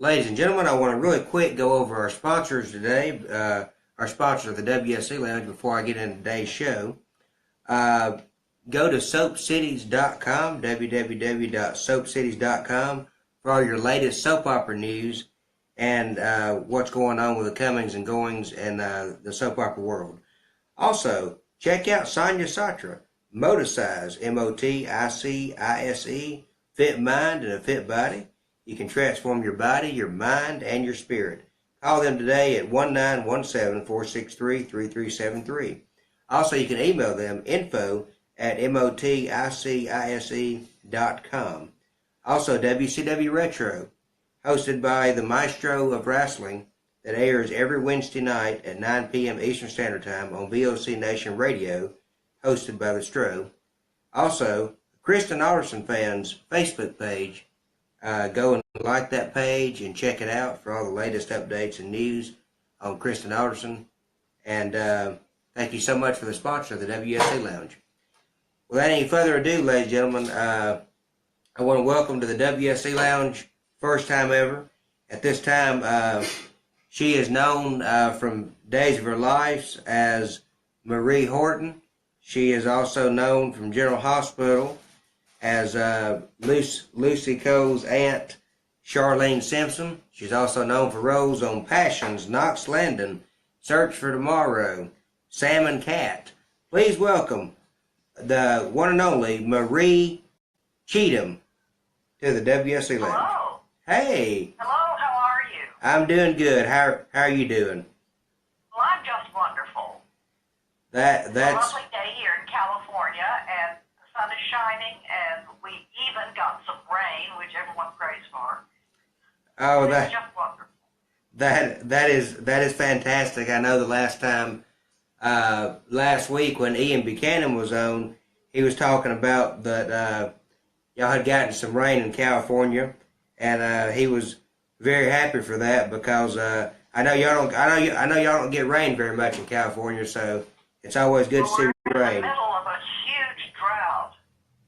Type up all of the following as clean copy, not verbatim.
Ladies and gentlemen, I want to really quick go over our sponsors today, our sponsor of the WSE Lounge, before I get into today's show. Go to soapcities.com, www.soapcities.com, for all your latest soap opera news and what's going on with the comings and goings in the soap opera world. Also, check out Sonia Satra, Moticize, Moticise, fit mind and a fit body. You can transform your body, your mind, and your spirit. Call them today at 1917-463-3373. Also, you can email them info@moticise.com. Also, WCW Retro, hosted by the Maestro of Wrestling, that airs every Wednesday night at 9 p.m. Eastern Standard Time on VOC Nation Radio, hosted by the Stro. Also, Kristen Alderson fans' Facebook page. Go and like that page and check it out for all the latest updates and news on Kristen Alderson. And thank you so much for the sponsor of the WSE Lounge. Without any further ado, ladies and gentlemen, I want to welcome to the WSE Lounge, first time ever. At this time, she is known from Days of Her Life as Maree Horton. She is also known from General Hospital as Lucy Cole's aunt, Charlene Simpson. She's also known for roles on Passions, Knox Landon, Search for Tomorrow, Sam and Cat. Please welcome the one and only Maree Chatham to the WSE Lounge. Hello. Hey. Hello, how are you? I'm doing good. How are you doing? Well, I'm just wonderful. That's It's a lovely day here in California, and the sun is shining, and we even got some rain, which everyone prays for. oh It's that just wonderful. that is fantastic. I know the last time last week when Ian Buchanan was on, he was talking about that y'all had gotten some rain in California, and he was very happy for that because I know y'all don't get rain very much in California, so it's always good to see We're in rain. the middle of a huge drought,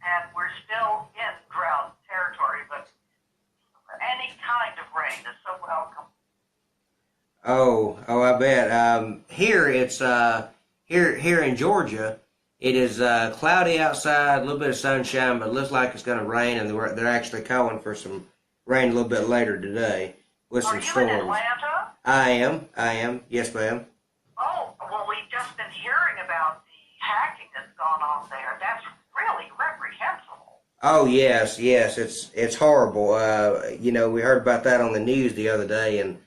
and we're still in drought territory, but any kind of rain is so welcome. Oh, I bet. Here it's here in Georgia. It is cloudy outside, a little bit of sunshine, but it looks like it's going to rain, and they're actually calling for some rain a little bit later today with Are some you storms. in Atlanta? I am. Yes, ma'am. Oh, well, we've just been hearing about the hacking that's gone on there. That's really reprehensible. Oh yes, it's horrible. We heard about that on the news the other day, and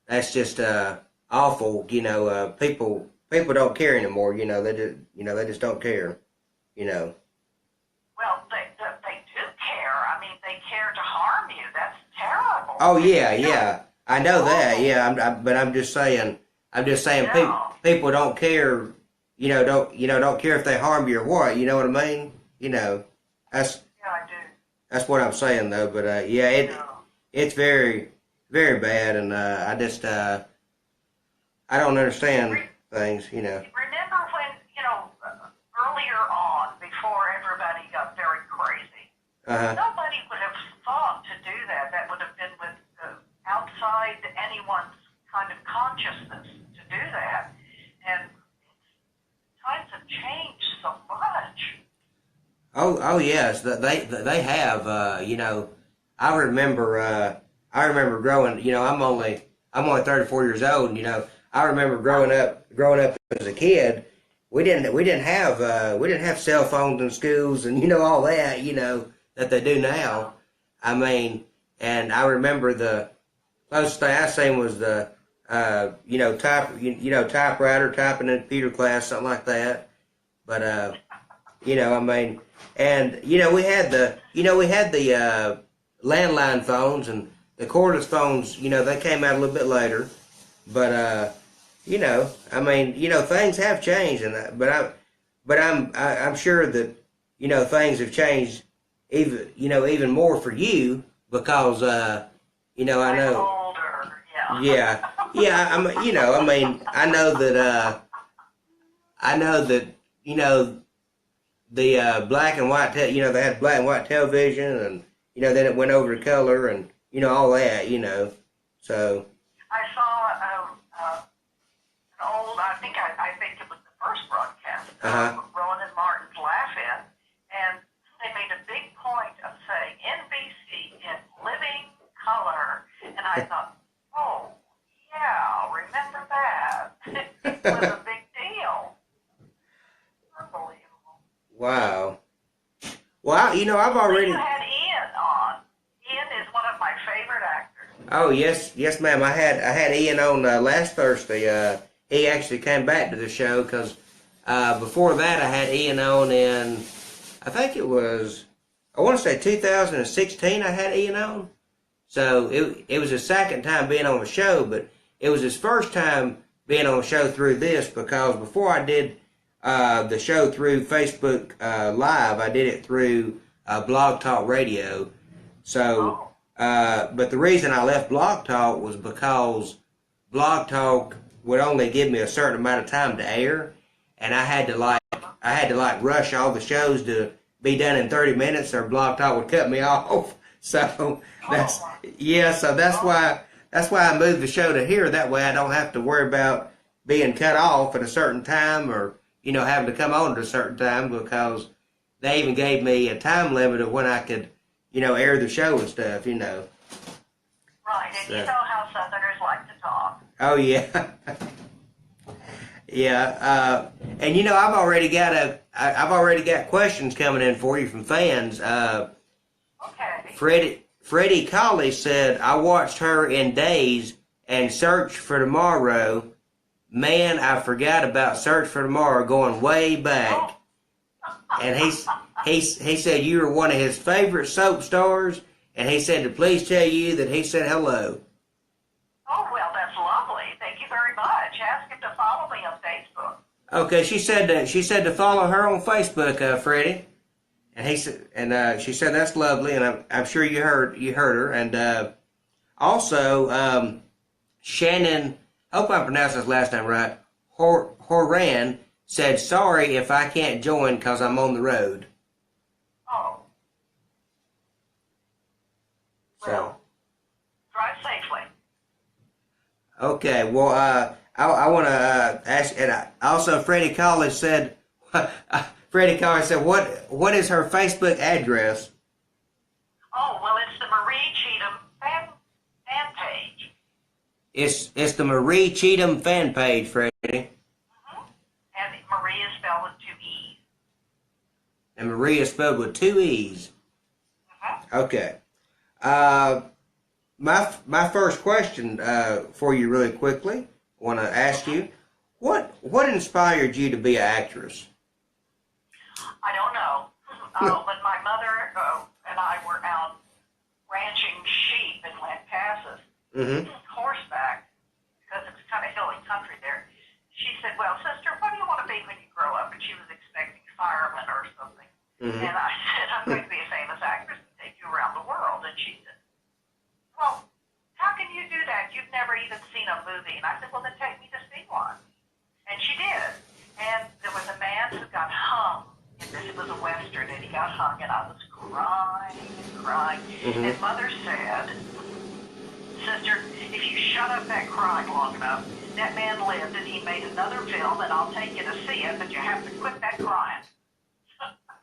that's just awful. People don't care anymore. They just don't care. Well, they do care. I mean, they care to harm you. That's terrible. Oh yeah. I know that. Yeah, but I'm just saying. Yeah. People don't care. Don't care if they harm you or what. You know what I mean? That's Yeah, I do. that's what I'm saying though. But it's very very bad, and I just I don't understand things. Remember when, earlier on, before everybody got very crazy, nobody would have thought to do that. That would have been with outside anyone's kind of consciousness to do that. And times have changed so much. Oh yes, they have. I remember growing. I'm only 34 years old. And, I remember growing up as a kid. We didn't have cell phones in schools and all that that they do now. I mean, and I remember the closest thing I seen was the typewriter, typing in computer class, something like that. But I mean, and we had the landline phones, and the cordless phones. They came out a little bit later. But I mean, things have changed, and but I'm sure that things have changed even more for you because I know. I'm older, yeah. Yeah. I mean, I know that the black and white, they had black and white television, and then it went over to color, and all that. So I saw an old, I think it was the first broadcast of Rowan and Martin's Laugh-In, and they made a big point of saying NBC in living color, and I thought, oh, yeah, remember that. It was a big deal. Unbelievable. wow. Well, you know, I've already. You had Ian on. Ian is one of my favorite actors. Oh yes, ma'am. I had Ian on last Thursday. He actually came back to the show because before that I had Ian on in, I think it was, I want to say 2016. I had Ian on. So it was his second time being on the show, but it was his first time being on the show through this, because before I did the show through Facebook Live, I did it through Blog Talk Radio. So, but the reason I left Blog Talk was because Blog Talk would only give me a certain amount of time to air, and I had to rush all the shows to be done in 30 minutes, or Blog Talk would cut me off. So that's why I moved the show to here. That way I don't have to worry about being cut off at a certain time, or having to come on at a certain time, because they even gave me a time limit of when I could air the show and stuff. Right, and you know how Southerners like to talk. Oh yeah. Yeah, and I've already got questions coming in for you from fans. Okay. Freddie Colley said, I watched her in Days and Search for Tomorrow. Man, I forgot about Search for Tomorrow going way back. And he said you were one of his favorite soap stars, and he said to please tell you that he said hello. Oh, well, that's lovely. Thank you very much. Ask him to follow me on Facebook. Okay, she said to follow her on Facebook, Freddie. And she said that's lovely, and I'm sure you heard her. And also, Shannon, hope I pronounced his last name right, Horan said, sorry if I can't join because I'm on the road. Oh. Well, drive safely. Okay, well, I want to ask, and also Freddie Collins said, what is her Facebook address? Oh, well, it's the Maree Chatham fan page. It's the Maree Chatham fan page, Freddie. Mm-hmm. And Maree is spelled with 2 E's. And Marie is spelled with 2 E's. Mm-hmm. Okay. My first question for you really quickly, I want to ask you, what inspired you to be an actress? I don't know. When my mother and I were out ranching sheep in Lampasas, horseback, because it's kind of hilly country there, she said, well, sister, what do you want to be when you grow up? And she was expecting fireman or something. And I said, I'm going to be a famous actress and take you around the world. And she said, well, how can you do that? You've never even seen a movie. And I said, well, then take me to see one. And she did. And there was a man who got hung. It was a Western, and he got hung, and I was crying and crying. And Mother said, sister, if you shut up that crying long enough, that man lived, and he made another film, and I'll take you to see it, but you have to quit that crying.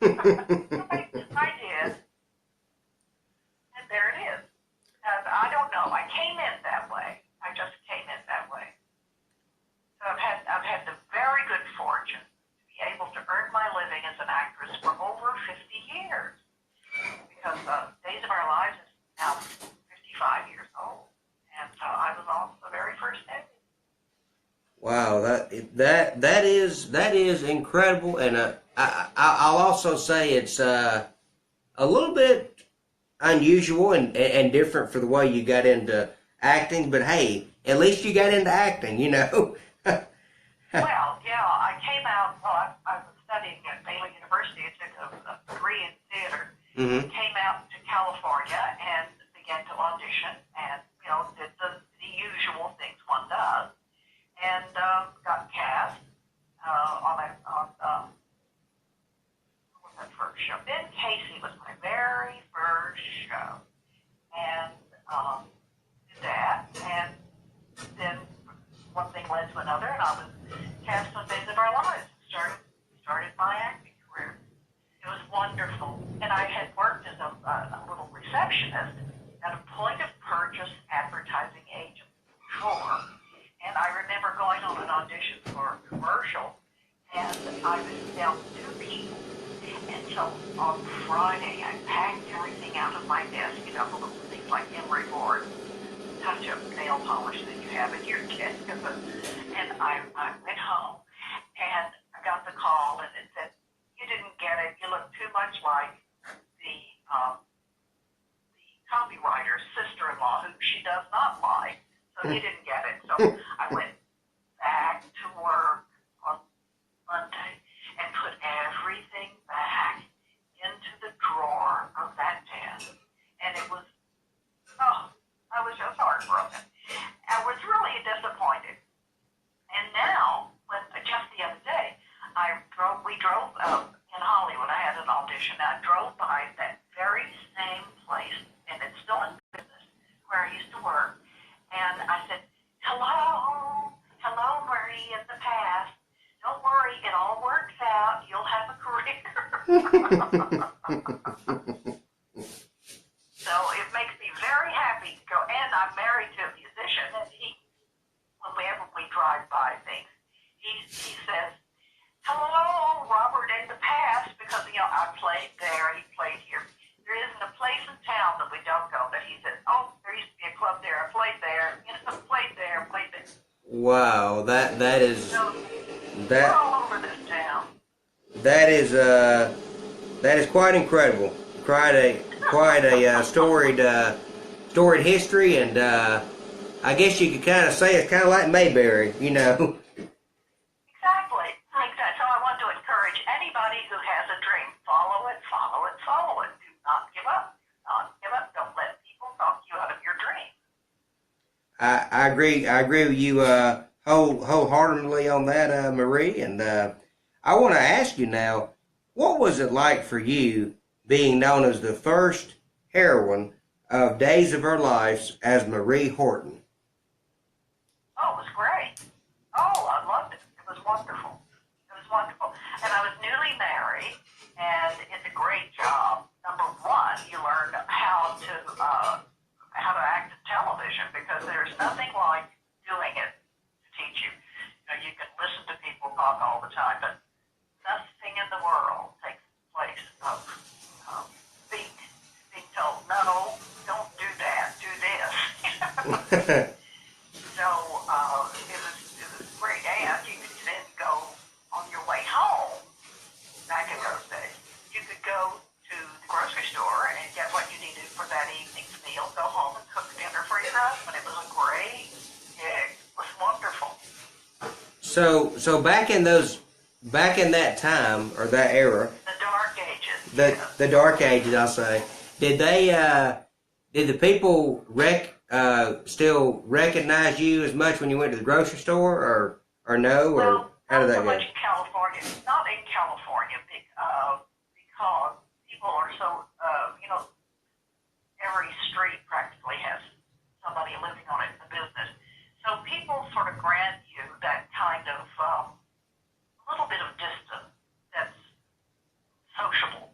I did. And there it is. And I don't know. I came in that way. I just came in that way. So I've had the very good fortune able to earn my living as an actress for over 50 years, because Days of Our Lives is now 55 years old, and I was on the very first day. Wow, that is incredible, and I'll also say it's a little bit unusual and different for the way you got into acting, but hey, at least you got into acting, Well, yeah, I came out, I was studying at Baylor University. I took a degree in theater. Came out to California and began to audition and, did the usual things one does. And got cast on what was that first show? Ben Casey was my very first show. And did that. And led to another, and I was cast on Days of Our Lives. Started my acting career. It was wonderful. And I had worked as a little receptionist at a point-of-purchase advertising agent before. And I remember going on an audition for a commercial, and I was down 2 people. And so on Friday, I packed everything out of my desk, the little things like emery board, touch-up nail polish that you have in your desk. And I went home, and I got the call, and it said, "You didn't get it. You look too much like the copywriter's sister-in-law, who she does not like, so you didn't get it." So I went back to work on Monday and put everything back into the drawer of that desk. And it was, I was just heartbroken. I was really disappointed. And now, just the other day, we drove in Hollywood. I had an audition. I drove by that very same place, and it's still in business, where I used to work. And I said, hello, Maree in the past. Don't worry, it all works out. You'll have a career. So it makes me very happy to go. And I'm married to a musician, and whenever we drive by things, he says, hello, Robert in the past, because, I played there, he played here. There isn't a place in town that we don't go that he says, oh, there used to be a club there, I played there, played there. Wow, that is So, that we're all over this town. that is quite incredible. Quite a storied history, and I guess you could kind of say it's kind of like Mayberry, Exactly. So I want to encourage anybody who has a dream, follow it. Do not give up. Don't let people talk you out of your dream. I agree with you wholeheartedly on that, Maree. And I want to ask you now, what was it like for you being known as the first heroine of Days of Our Lives as Maree Horton? Oh, it was great. Oh, I loved it. It was wonderful. And I was newly married, and it's a great job. Number one, you learn how to act in television, because there's nothing like doing it to teach you. You can listen to people talk all the time, but nothing in the world takes place of being told, no, don't do that, do this. So it was great. And you could then go on your way home, back in those days, you could go to the grocery store and get what you needed for that evening's meal, go home and cook dinner for your husband. It was a great gig. It was wonderful. So back in that time, or that era, The Dark Ages. the Dark Ages, I'll say, did the people still recognize you as much when you went to the grocery store, or no, or how did that go? Not so much in California. Not in California, because people are so, every street practically has somebody living on it in the business. So people sort of grant you that kind of a little bit of distance that's sociable,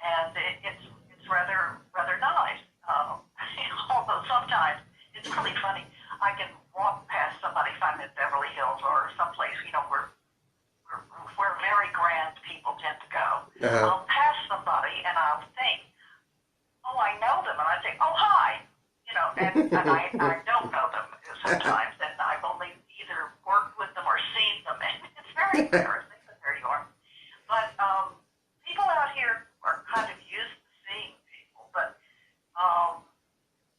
and it's rather nice. Although sometimes it's really funny. I can walk past somebody if I'm in Beverly Hills or someplace, where very grand people tend to go. Uh-huh. I'll pass somebody and I'll think, oh, I know them, and I think, oh, hi, and I don't know them sometimes, and I've only either worked with them or seen them, and it's very embarrassing, but there you are. But people out here are kind of used to seeing people, but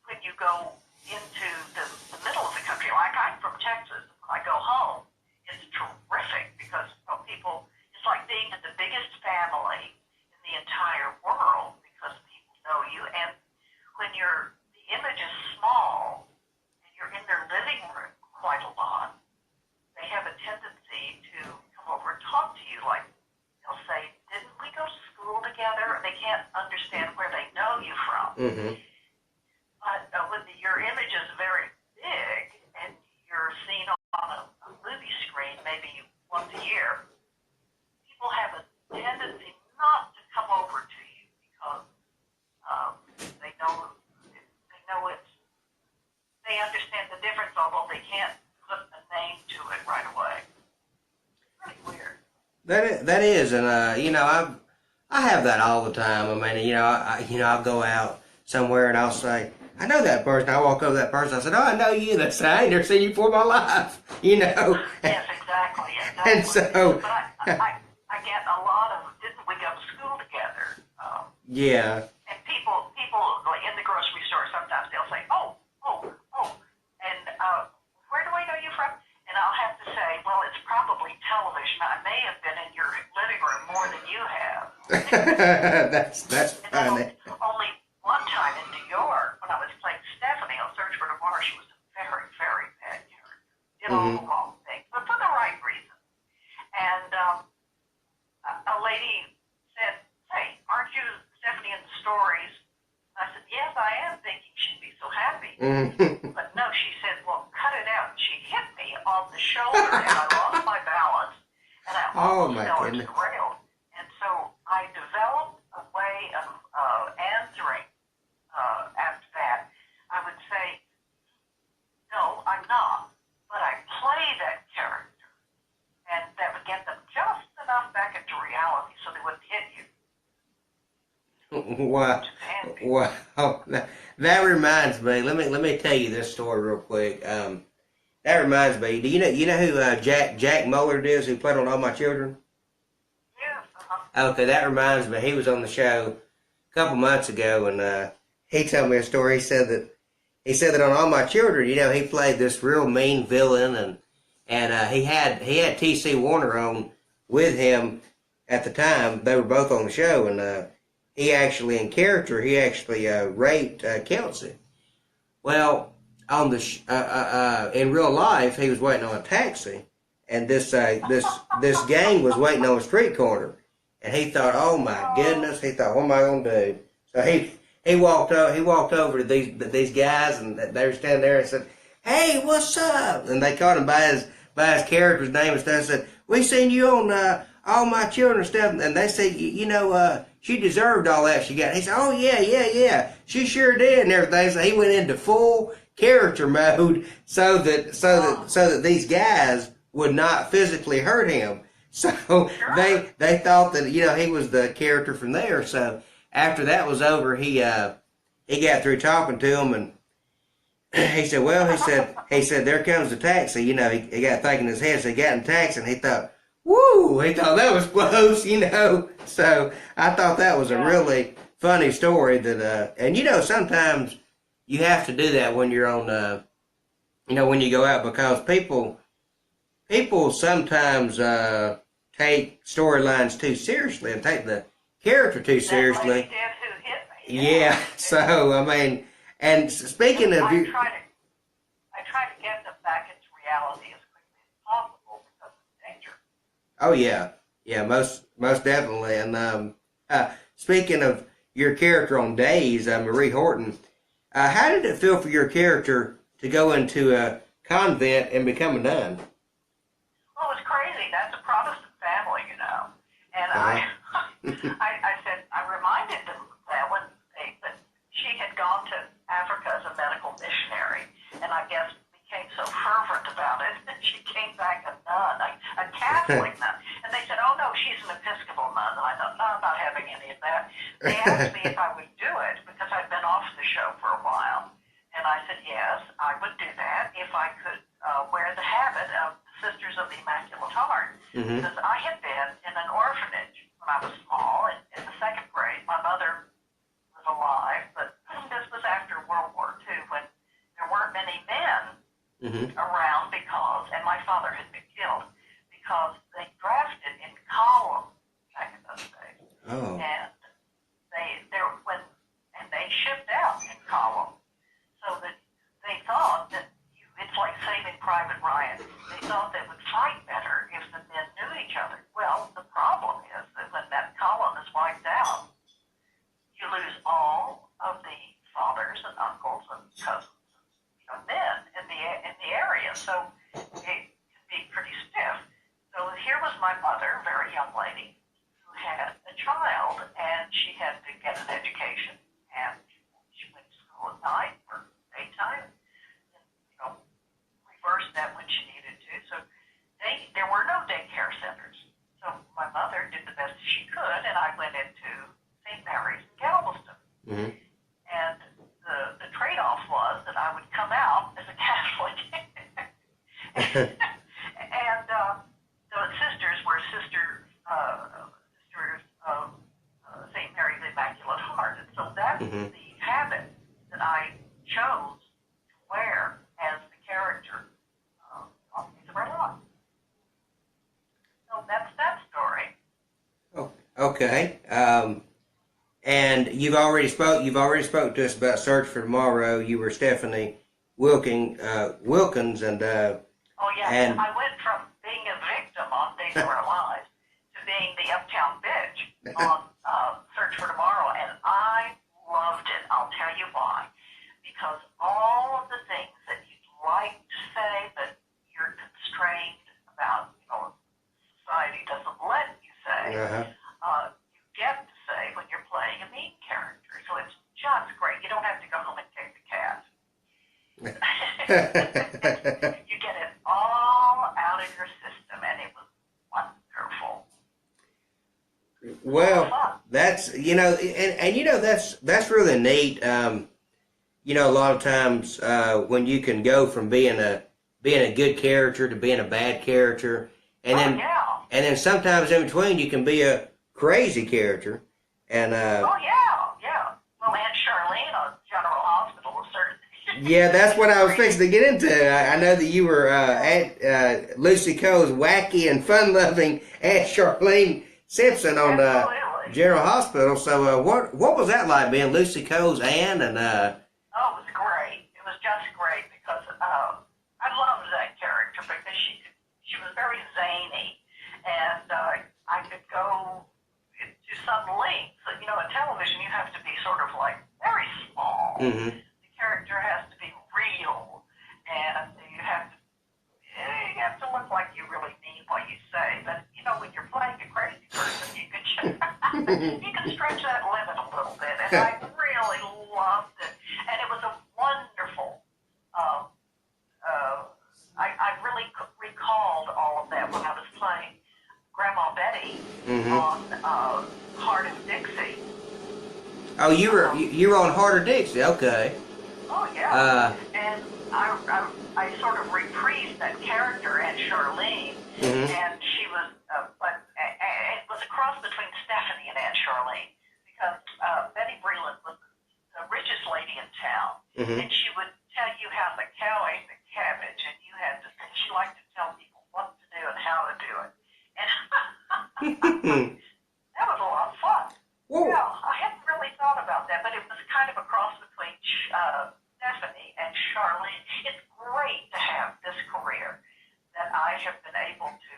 when you go into the middle of the country, like I'm from Texas, when I go home, it's terrific, because it's like being in the biggest family in the entire world, because people know you, and when the image is small, and you're in their living room quite a lot, they have a tendency to come over and talk to you, like they'll say, didn't we go to school together? They can't understand where they know you from. Mm-hmm. But when your image is very big, and you're seen on a understand the difference, although they can't put a name to it right away. Pretty weird. That is, and I have that all the time. I mean, I'll go out somewhere and I'll say, I know that person. I walk over to that person. I said, oh, I know you. That's I ain't never seen you before in my life. Yes, exactly. And so, but I get a lot of. Didn't we go to school together? Yeah. And people like in the grocery store sometimes they'll say, oh, and where do I know you from? And I'll have to say, well, it's probably television. I may have been in your living room more than you have. That's funny. Only one time in New York when I was playing Stephanie on Search for Tomorrow, she was a very, very bad character. Did all the wrong things, but for the right reason. And a lady said, hey, aren't you Stephanie in the stories? I said, yes, I am, thinking she'd be so happy. But no, she said, well, cut it out. And she hit me on the shoulder, and I lost my balance, and I almost fell into the rail. And so I developed a way of answering after that. I would say, no, I'm not, but I play that character. And that would get them just enough back into reality so they wouldn't hit you. Wow. That reminds me. Let me tell you this story real quick. That reminds me. Do you know who Jack Muller is, who played on All My Children? Yes. Okay, that reminds me. He was on the show a couple months ago, and he told me a story. He said that on All My Children, he played this real mean villain, and he had T.C. Warner on with him at the time. They were both on the show, and he actually, in character, raped Kelsey. Well, on the in real life, he was waiting on a taxi, and this gang was waiting on a street corner, and he thought, oh my goodness, he thought, what am I gonna do? So he walked over to these guys, and they were standing there and said, hey, what's up? And they called him by his character's name and stuff. And said, we seen you on All My Children and stuff, and they said, she deserved all that she got. He said, oh yeah, she sure did and everything. So he went into full character mode so that these guys would not physically hurt him. So they thought that he was the character from there. So after that was over, he got through talking to him, and he said, well, he said there comes the taxi. He got thinking in his head. So he got in the taxi, and he thought, woo, he thought that was close, So I thought that was a really funny story that, and sometimes you have to do that when you're on, when you go out, because people sometimes take storylines too seriously and take the character too seriously. That lady did who hit me. Yeah. So I mean, and speaking of you. I try to get them back into reality as quickly as possible because of danger. Oh yeah, most definitely. And speaking of your character on Days, Maree Horton, how did it feel for your character to go into a convent and become a nun? Well, it was crazy. That's a Protestant family, And I said, I reminded them that that she had gone to Africa as a medical missionary, and I guess became so fervent about it that she came back a nun, a Catholic nun. And they said, oh no, she's an Episcopal nun. And I thought, no, I'm not having any of that. They asked me if I would do it because I'd been off the show for a while. And I said, yes, I would do that if I could wear the habit of the Sisters of the Immaculate Heart. Mm-hmm. Because I had been in an orphanage when I was small, in the second grade. My mother was alive, but this was after World War II when there weren't many men around and my father had been killed because they drafted in columns back in those days. Oh. And they shipped out in columns. So that they thought that it's like Saving Private Ryan. They thought they would fight better if the men knew each other. Well, the problem is that when that column is wiped out, you lose all of the fathers and uncles and cousins, men in the area. So it can be pretty stiff. So here was my mother, a very young lady, who had a child, and she had to get an education, and she went to school at night or daytime. was that I would come out as a Catholic. And the sisters were sisters of St. Mary's Immaculate Heart. And so that's the habit that I chose to wear as the character on Piece of Our Life. So that's that story. Oh, okay. And you've already spoke to us about Search for Tomorrow. You were Stephanie Wilkins, and oh yeah, and I went from being a victim on Days of Our Lives to being the uptown bitch on Search for Tomorrow, and I loved it. I'll tell you why. Because all of the things that you'd like to say, but you're constrained about, society doesn't let you say, you get to say when you're playing a mean character. So it's just great. You don't have to go home and take the cat. You get it all out of your system, and it was wonderful. well, that's that's really neat. A lot of times when you can go from being a good character to being a bad character, and then sometimes in between you can be a crazy character, and Well, Aunt Charlene on General Hospital was certainly. yeah, that's what I was fixing to get into. I know that you were Aunt Lucy Coe's wacky and fun-loving Aunt Charlene Simpson on General Hospital. So what was that like, being Lucy Coe's aunt? And Oh, it was great. It was just great because I loved that character because she was very zany, and I could go to some lengths. In television you have to be sort of like very small. The character has to be real, and you have to look like you really mean what you say. But when you're playing a crazy person, you can stretch that limit a little bit, and I really loved it. And it was a wonderful, I really recalled all of that when I was playing Grandma Betty on Heart of Dixie. oh, you were on Heart of Dixie, okay. Oh, yeah. And I sort of reprised that character, Aunt Charlene, and she was, but it was a cross between Stephanie and Aunt Charlene, because Betty Breland was the richest lady in town, and she would tell you how the cow ate the cabbage, and she liked to tell people what to do and how to do it. And that was a lot of fun. Whoa. Yeah, I hadn't really thought about that, but it was kind of a cross between Stephanie and Charlene. It's great to have this career that I have been able to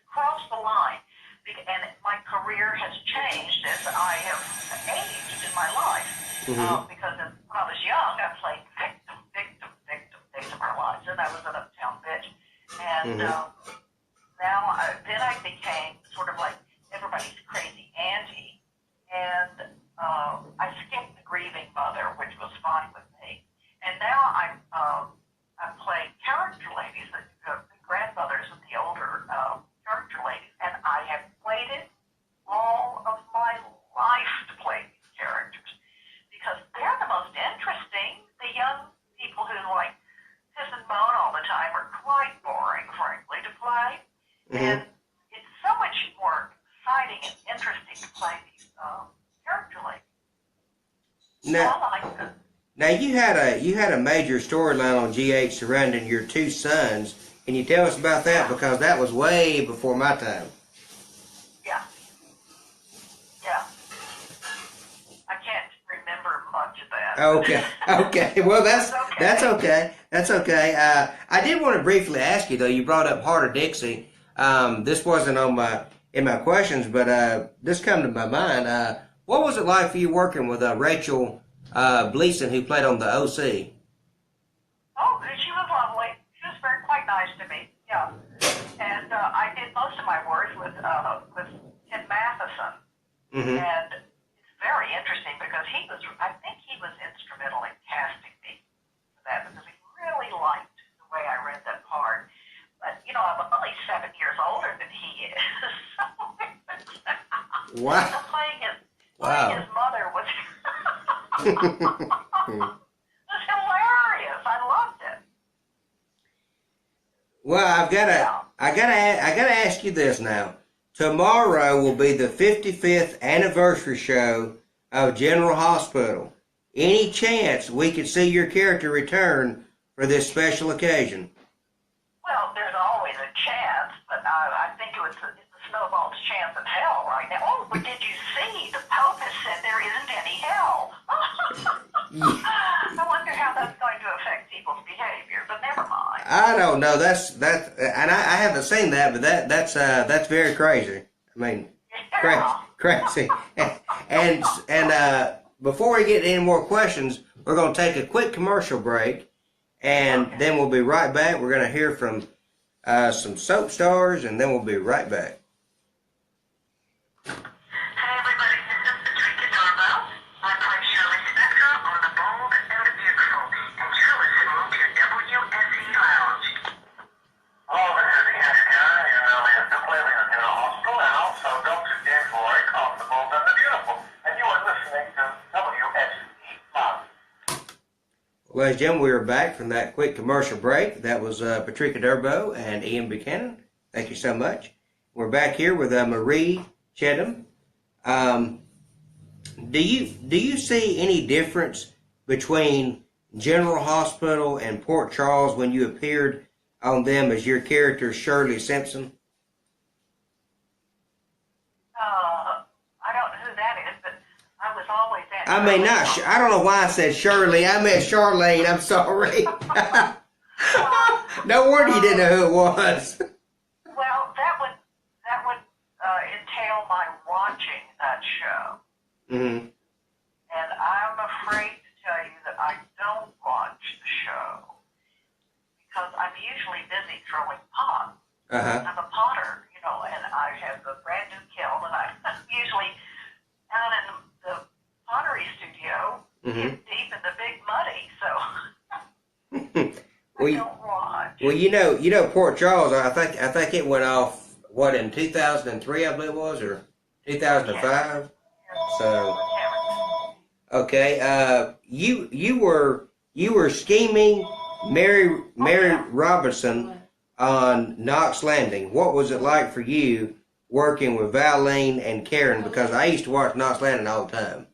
cross the line. And my career has changed as I have aged in my life. Because when I was young, I played victim of our lives, and I was an uptown bitch. And then I became sort of like everybody's crazy auntie, and I skipped the grieving mother, which was fine with me. And now I play character ladies, the grandmothers of the older character ladies, and I have waited all of my life to play these characters because they're the most interesting. The young people who like piss and moan all the time are quite boring, frankly, to play. And it's so much more exciting and interesting to play these character ladies. Now, I like them. Now you had a major storyline on GH surrounding your two sons. Can you tell us about that? Because that was way before my time. Yeah. I can't remember much of that. Okay. Well, that's okay. I did want to briefly ask you though. You brought up Heart of Dixie. This wasn't in my questions, but this come to my mind. What was it like for you working with Rachel Gleason, who played on the OC? Oh, she was lovely. She was quite nice to me. Yeah, and I did most of my work with Tim Matheson, and it's very interesting because I think he was instrumental in casting me for that because he really liked the way I read that part. But I'm only 7 years older than he is. Wow. So playing his mother was was hilarious. I loved it. Well, I gotta ask you this now. Tomorrow will be the 55th anniversary show of General Hospital. Any chance we could see your character return for this special occasion? Well, there's always a chance, but I think it's a snowball's chance in hell right now. Oh, but did you see? The Pope has said there isn't any hell. I wonder how that's going to affect people's behavior, but never mind. I don't know. And I haven't seen that, but that's very crazy. I mean, crazy. And before we get any more questions, we're going to take a quick commercial break, and then we'll be right back. We're going to hear from some soap stars, and then we'll be right back. Hey everybody, this is Patrika Darbo. I play Shirley Spectra on The Bold and the Beautiful, and you're listening to WSE Lounge. Hello, this is Jessica. You know, we have two living in a hospital now, so don't you dare worry, on The Bold and the Beautiful. And you are listening to WSE Lounge. Well, ladies and gentlemen, we are back from that quick commercial break. That was Patrika Darbo and Ian Buchanan. Thank you so much. We're back here with Maree Chatham. Do you see any difference between General Hospital and Port Charles when you appeared on them as your character Shirley Simpson? I don't know who that is, but I was always at. I mean, I don't know why I said Shirley. I meant Charlene. I'm sorry. No wonder you didn't know who it was. Well, that would entail my watching that show. Mm-hmm. And I'm afraid to tell you that I don't watch the show because I'm usually busy throwing pots. Uh-huh. I'm a potter, and I have a brand new kiln, and I'm usually out in the pottery studio, deep in the big muddy, so Well, I don't watch. Well, you know Port Charles. I think it went off in 2003, I believe it was, or 2005. So, okay, you were scheming Mary Robinson on Knox Landing. What was it like for you working with Valine and Karen? Because I used to watch Knox Landing all the time.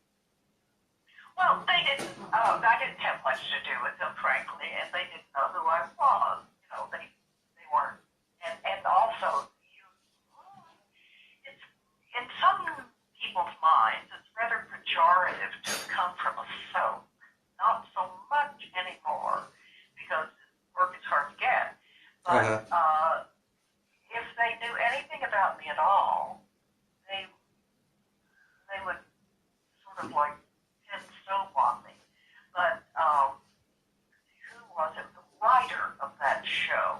Well, they didn't. I didn't have much to do with them, frankly, and they didn't know who I was. They weren't. And also, it's in some people's minds, it's rather pejorative to come from a soap. Not so much anymore because work is hard to get. But if they knew anything about me at all, they would sort of like pin soap on me. But who was it? The writer of that show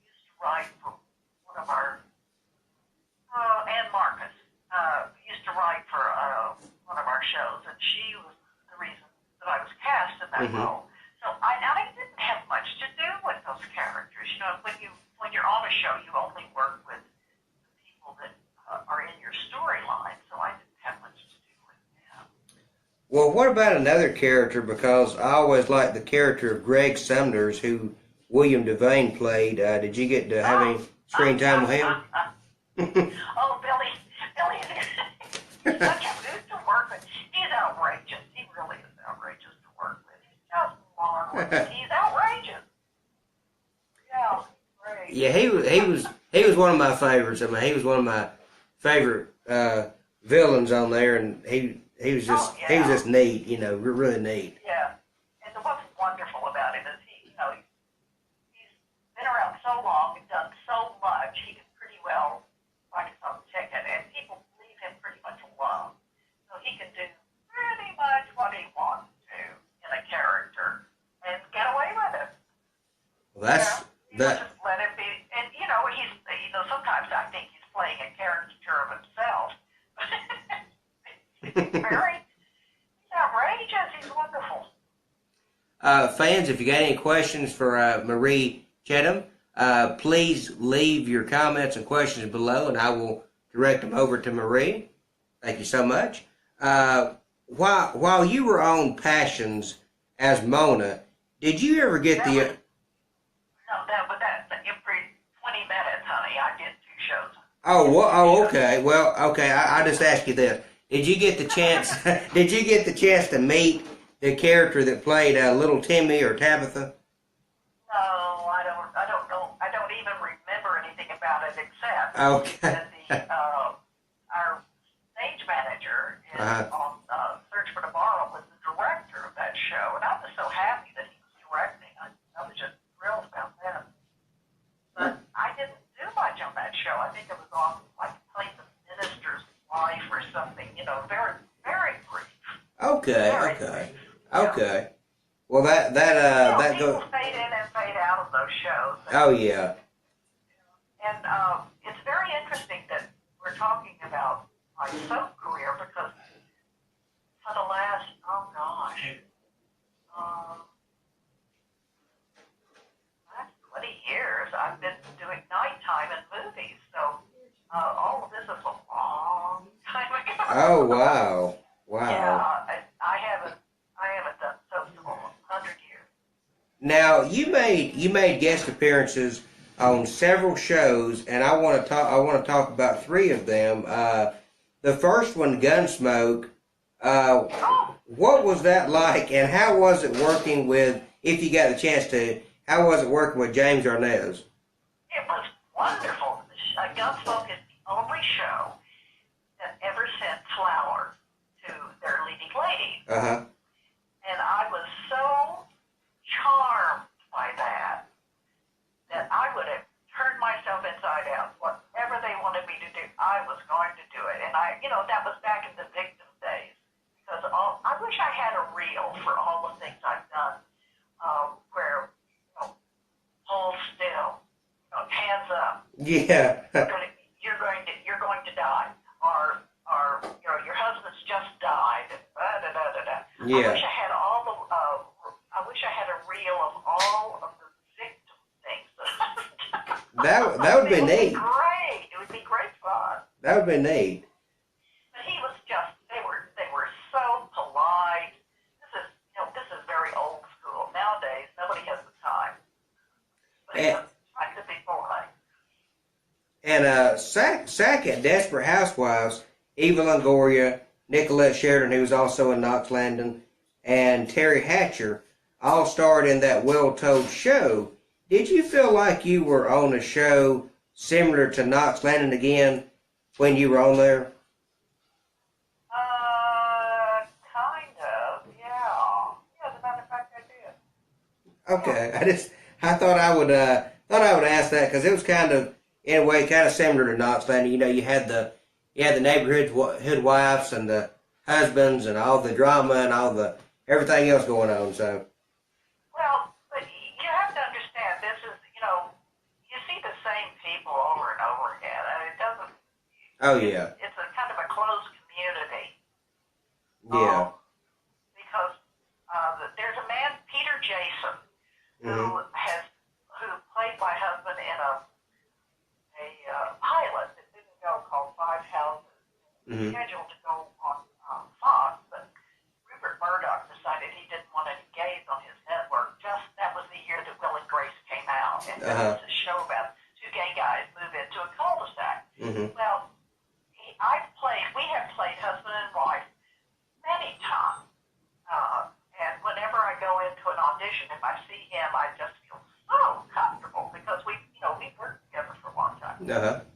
used to write for one of our Ann Marcus used to write for one of our shows, and she was the reason that I was cast in that role. So I didn't have much to do with those characters. When you're on a show, you only work with the people that are in your storyline. So I didn't have much to do with them. Well, what about another character? Because I always liked the character of Greg Sumners, who William Devane played. Did you get to have any screen time with him? Oh, Billy is such a hoot to work with. He's outrageous. He really is outrageous to work with. He's just marvelous. He's outrageous. Yeah, great. Yeah, he was one of my favorites. I mean, he was one of my favorite villains on there, and he was just neat. Really neat. Yeah, and what's wonderful about him is he's been around so long and done so much. He can pretty well write his own ticket, and people leave him pretty much alone. So he can do pretty much what he wants to in a character and get away with it. Well, that's that. Just let him be, and sometimes I think he's playing a caricature of himself. He's outrageous. He's wonderful. Fans, if you got any questions for Maree Chatham, please leave your comments and questions below, and I will direct them over to Maree. Thank you so much. while you were on Passions as Mona, did you ever get That the? was, no, that every 20 minutes, honey, I did 2 shows. Okay. Well, okay. I just ask you this: did you get the chance? Did you get the chance to meet the character that played Little Timmy or Tabitha? No, I don't know. I don't even remember anything about it except Okay. that our stage manager on Search for Tomorrow was the director of that show, and I was so happy that he was directing. I was just thrilled about that. But I didn't do much on that show. I think it was on like playing the minister's wife or something. Very very brief. Okay. Very Okay. brief. Yeah. Okay. Well, that people goes. fade in and fade out of those shows. Oh yeah. And it's very interesting that we're talking about my soap career because for the last, last 20 years, I've been doing nighttime in movies. So all of this is a long time ago. Oh wow. Wow. Yeah, I haven't done soaps in 100 years. Now you made guest appearances on several shows, and I want to talk about 3 of them. The first one, Gunsmoke. What was that like, and how was it working with? If you got the chance to, how was it working with James Arnaz? It was wonderful. Gunsmoke is the only show that ever sent flowers to their leading lady. Uh-huh. And I was so charmed by that I would have turned myself inside out. Whatever they wanted me to do, I was going to do it. And that was back in the victim days. Because I wish I had a reel for all the things I've done where, hold still, hands up. Yeah. You're going to die. Or your husband's just died. Yeah. I wish I had a reel of all of the victim things. That would be neat. Great. It would be great fun. That would be neat. But he was just. They were so polite. This is very old school. Nowadays, nobody has the time. But it was time to be polite. And second, Desperate Housewives, Eva Longoria, Nicolette Sheridan, who was also in Knox Landon, and Terry Hatcher all starred in that well-told show. Did you feel like you were on a show similar to Knox Landon again when you were on there? Kind of, yeah. Yeah, as a matter of fact, I did. Okay, I thought I would ask that because it was kind of, in a way, kind of similar to Knox Landon. You had the neighborhood wives and the husbands and all the drama and all the everything else going on. So. Well, but you have to understand, this is, you see the same people over and over again, and it doesn't. Oh yeah. It's a kind of a closed community. Yeah. Because there's a man, Peter Jason, who played my husband in a pilot that didn't go, called Five Houses, scheduled to go on Fox, but Rupert Murdoch decided he didn't want any gays on his network. That was the year that Will and Grace came out, and it was a show about 2 gay guys move into a cul-de-sac. Well, we have played husband and wife many times, and whenever I go into an audition, if I see him, I just feel so comfortable because we worked together for a long time. But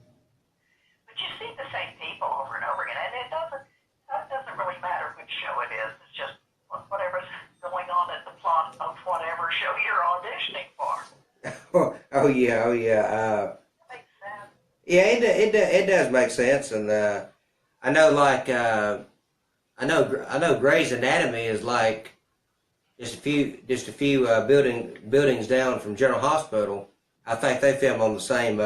you see the same people over and over again, and it doesn't really matter which show it is. It's just whatever's going on in the plot of whatever show you're auditioning for. Oh yeah. That makes sense. Yeah, it does make sense, and I know Grey's Anatomy is like just a few buildings down from General Hospital. I think they film on the same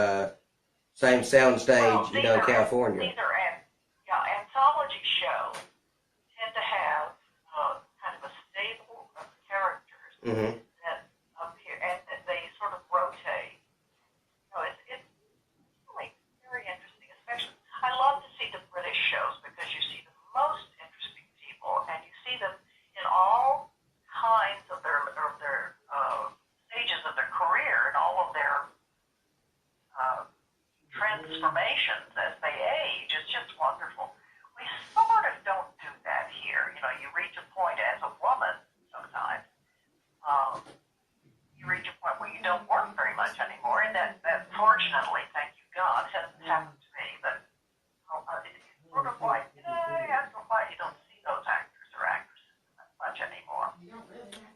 sound stage, in California. These are anthology shows tend to have kind of a stable of characters that appear and that they sort of rotate. It's really very interesting. Especially, I love to see the British shows because you see the most interesting people and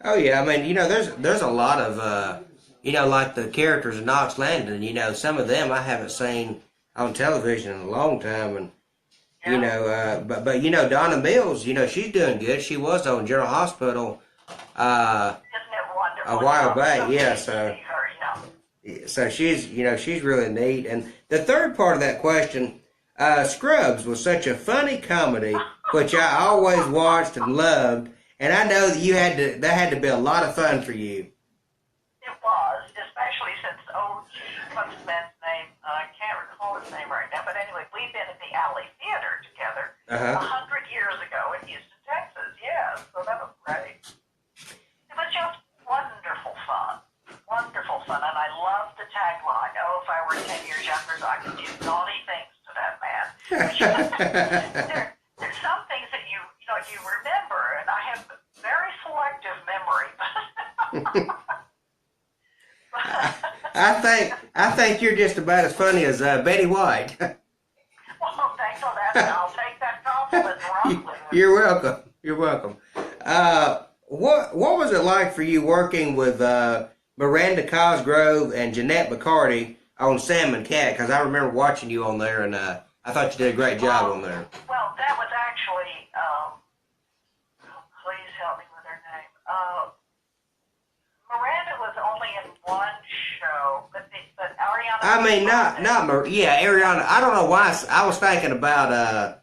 Oh yeah, I mean, there's a lot of like the characters in Knox Landon. Some of them I haven't seen on television in a long time, and but Donna Mills, she's doing good. She was on General Hospital Isn't it wonderful? a while back, yeah. To see her, So she's really neat. And the third part of that question, Scrubs was such a funny comedy, which I always watched and loved. And I know that that had to be a lot of fun for you. It was, especially since, what's the man's name? I can't recall his name right now. But anyway, we've been at the Alley Theater together 100 years ago in Houston, Texas. Yeah, so that was great. It was just wonderful fun. Wonderful fun. And I loved the tagline, if I were 10 years younger, I could do naughty things to that man. There's some things that you remember, and I have very selective memory. I think you're just about as funny as Betty White. Well, thanks for that. I'll take that compliment and run with it. You're welcome. You're welcome. What was it like for you working with Miranda Cosgrove and Jeanette McCarty on Sam and Cat? Because I remember watching you on there, and I thought you did a great job on there. Well, that was actually, please help me with her name. Miranda was only in one show, but Ariana. I mean, Ariana. I don't know why I was thinking about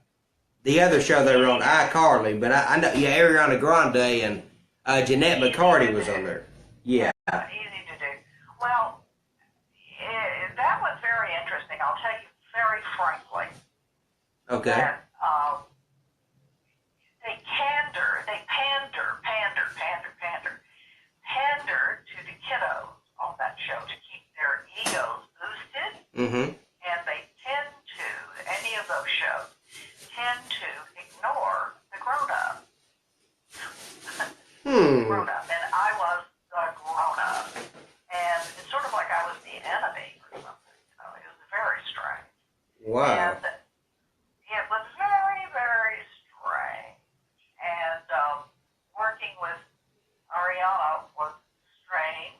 the other show they were on, iCarly, but I know, Ariana Grande and Jeanette McCarty was on there. Yeah. Easy to do. Well, that was very interesting. I'll tell you very frankly. Okay. That, pander to the kiddos on that show to keep their egos boosted. Mm-hmm. And they tend to, any of those shows, tend to ignore the grown-up. Grown-up. And I was the grown-up. And it's sort of like I was the enemy or something. It was very strange. Wow. And it was very, very strange. And working with Ariana was strange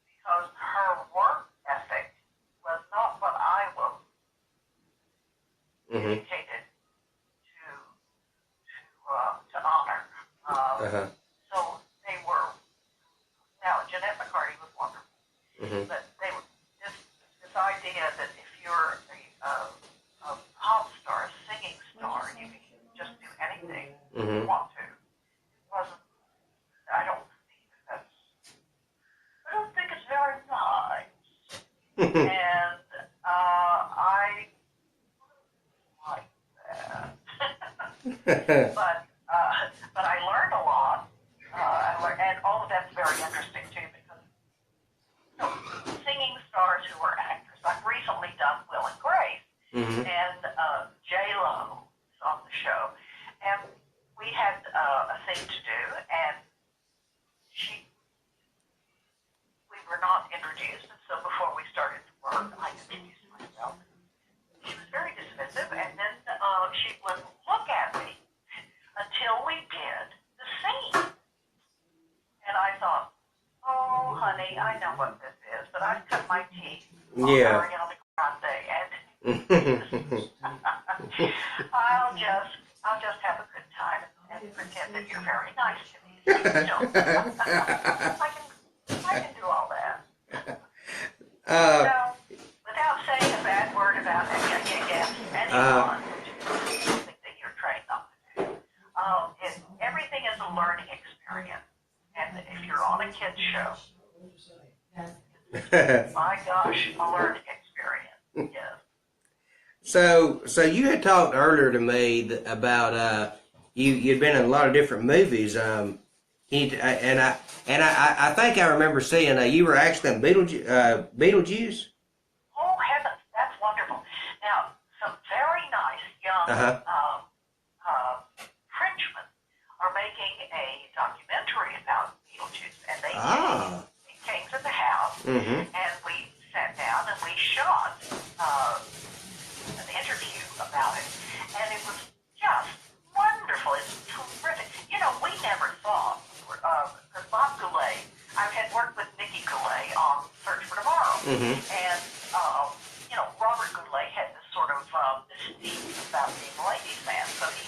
because her work ethic was not what I was educated to honor. So they were. Now Jeanette McCarty was wonderful, but they were this idea that if you're a pop star, a singing star, you can just do anything you want to. It wasn't. I don't think it's very nice. And I like that. But I learned a lot. And all of that's very interesting too, because singing stars who are actors. I've recently done Will and Grace, and J-Lo is on the show, and we had a thing to do, and we were not introduced, and so before we started to work, I introduced myself. She was very dismissive, and then she wouldn't look at me until we did the scene. And I thought, oh, honey, I know what this is, but I've cut my teeth on Ariana Grande, and I'll just have a good time and pretend that you're very nice to me. I can do all that. Without saying a bad word about anyone, something that you're trained not to do. Everything is a learning experience. And if you're on a kid's show, my gosh, a learning experience. Yes. So you had talked earlier to me about you'd been in a lot of different movies. And I think I remember seeing you were actually in Beetlejuice. Oh heavens, that's wonderful. Now, some very nice young Frenchmen are making a documentary about Beetlejuice, and they came to the house, and we sat down and we shot an interview about it, and it was just wonderful. It's terrific. We never thought, because Mm-hmm. And, Robert Goulet had this sort of mystique about being a ladies' man, so he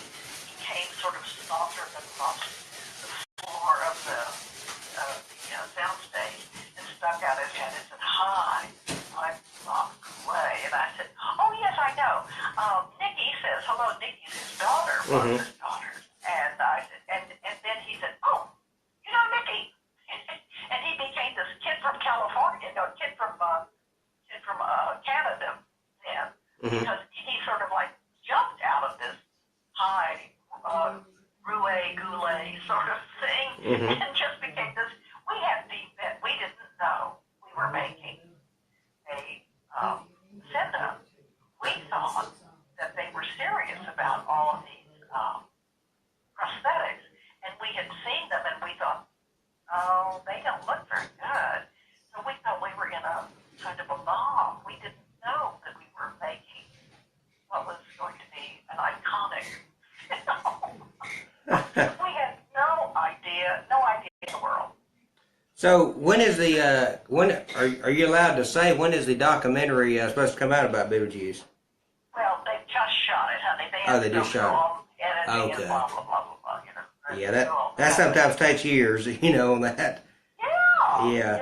came sort of sauntered across the floor of the soundstage and stuck out his head and said, "Hi, I'm Robert Goulet." And I said, "Oh, yes, I know. Nikki says, hello, Nikki's his daughter, one of his daughters." And I said, and then he said, "Oh, you know Nikki." And he became this kid from California, kid from Canada then, because he sort of like jumped out of this high roue sort of thing and just became this. We had the event. We didn't know we were making a send-up. We thought that they were serious about all of these prosthetics, and we had seen them, and we thought, oh, they don't look very good. So we thought we were in a kind of a bomb. We didn't know that we were making what was going to be an iconic film. We had no idea in the world. So when is the are you allowed to say when is the documentary supposed to come out about Beetlejuice? Well, they just shot it, honey. They just shot it. Okay. And blah, blah, blah, blah, blah, Yeah, that sometimes takes years, on that. Yeah.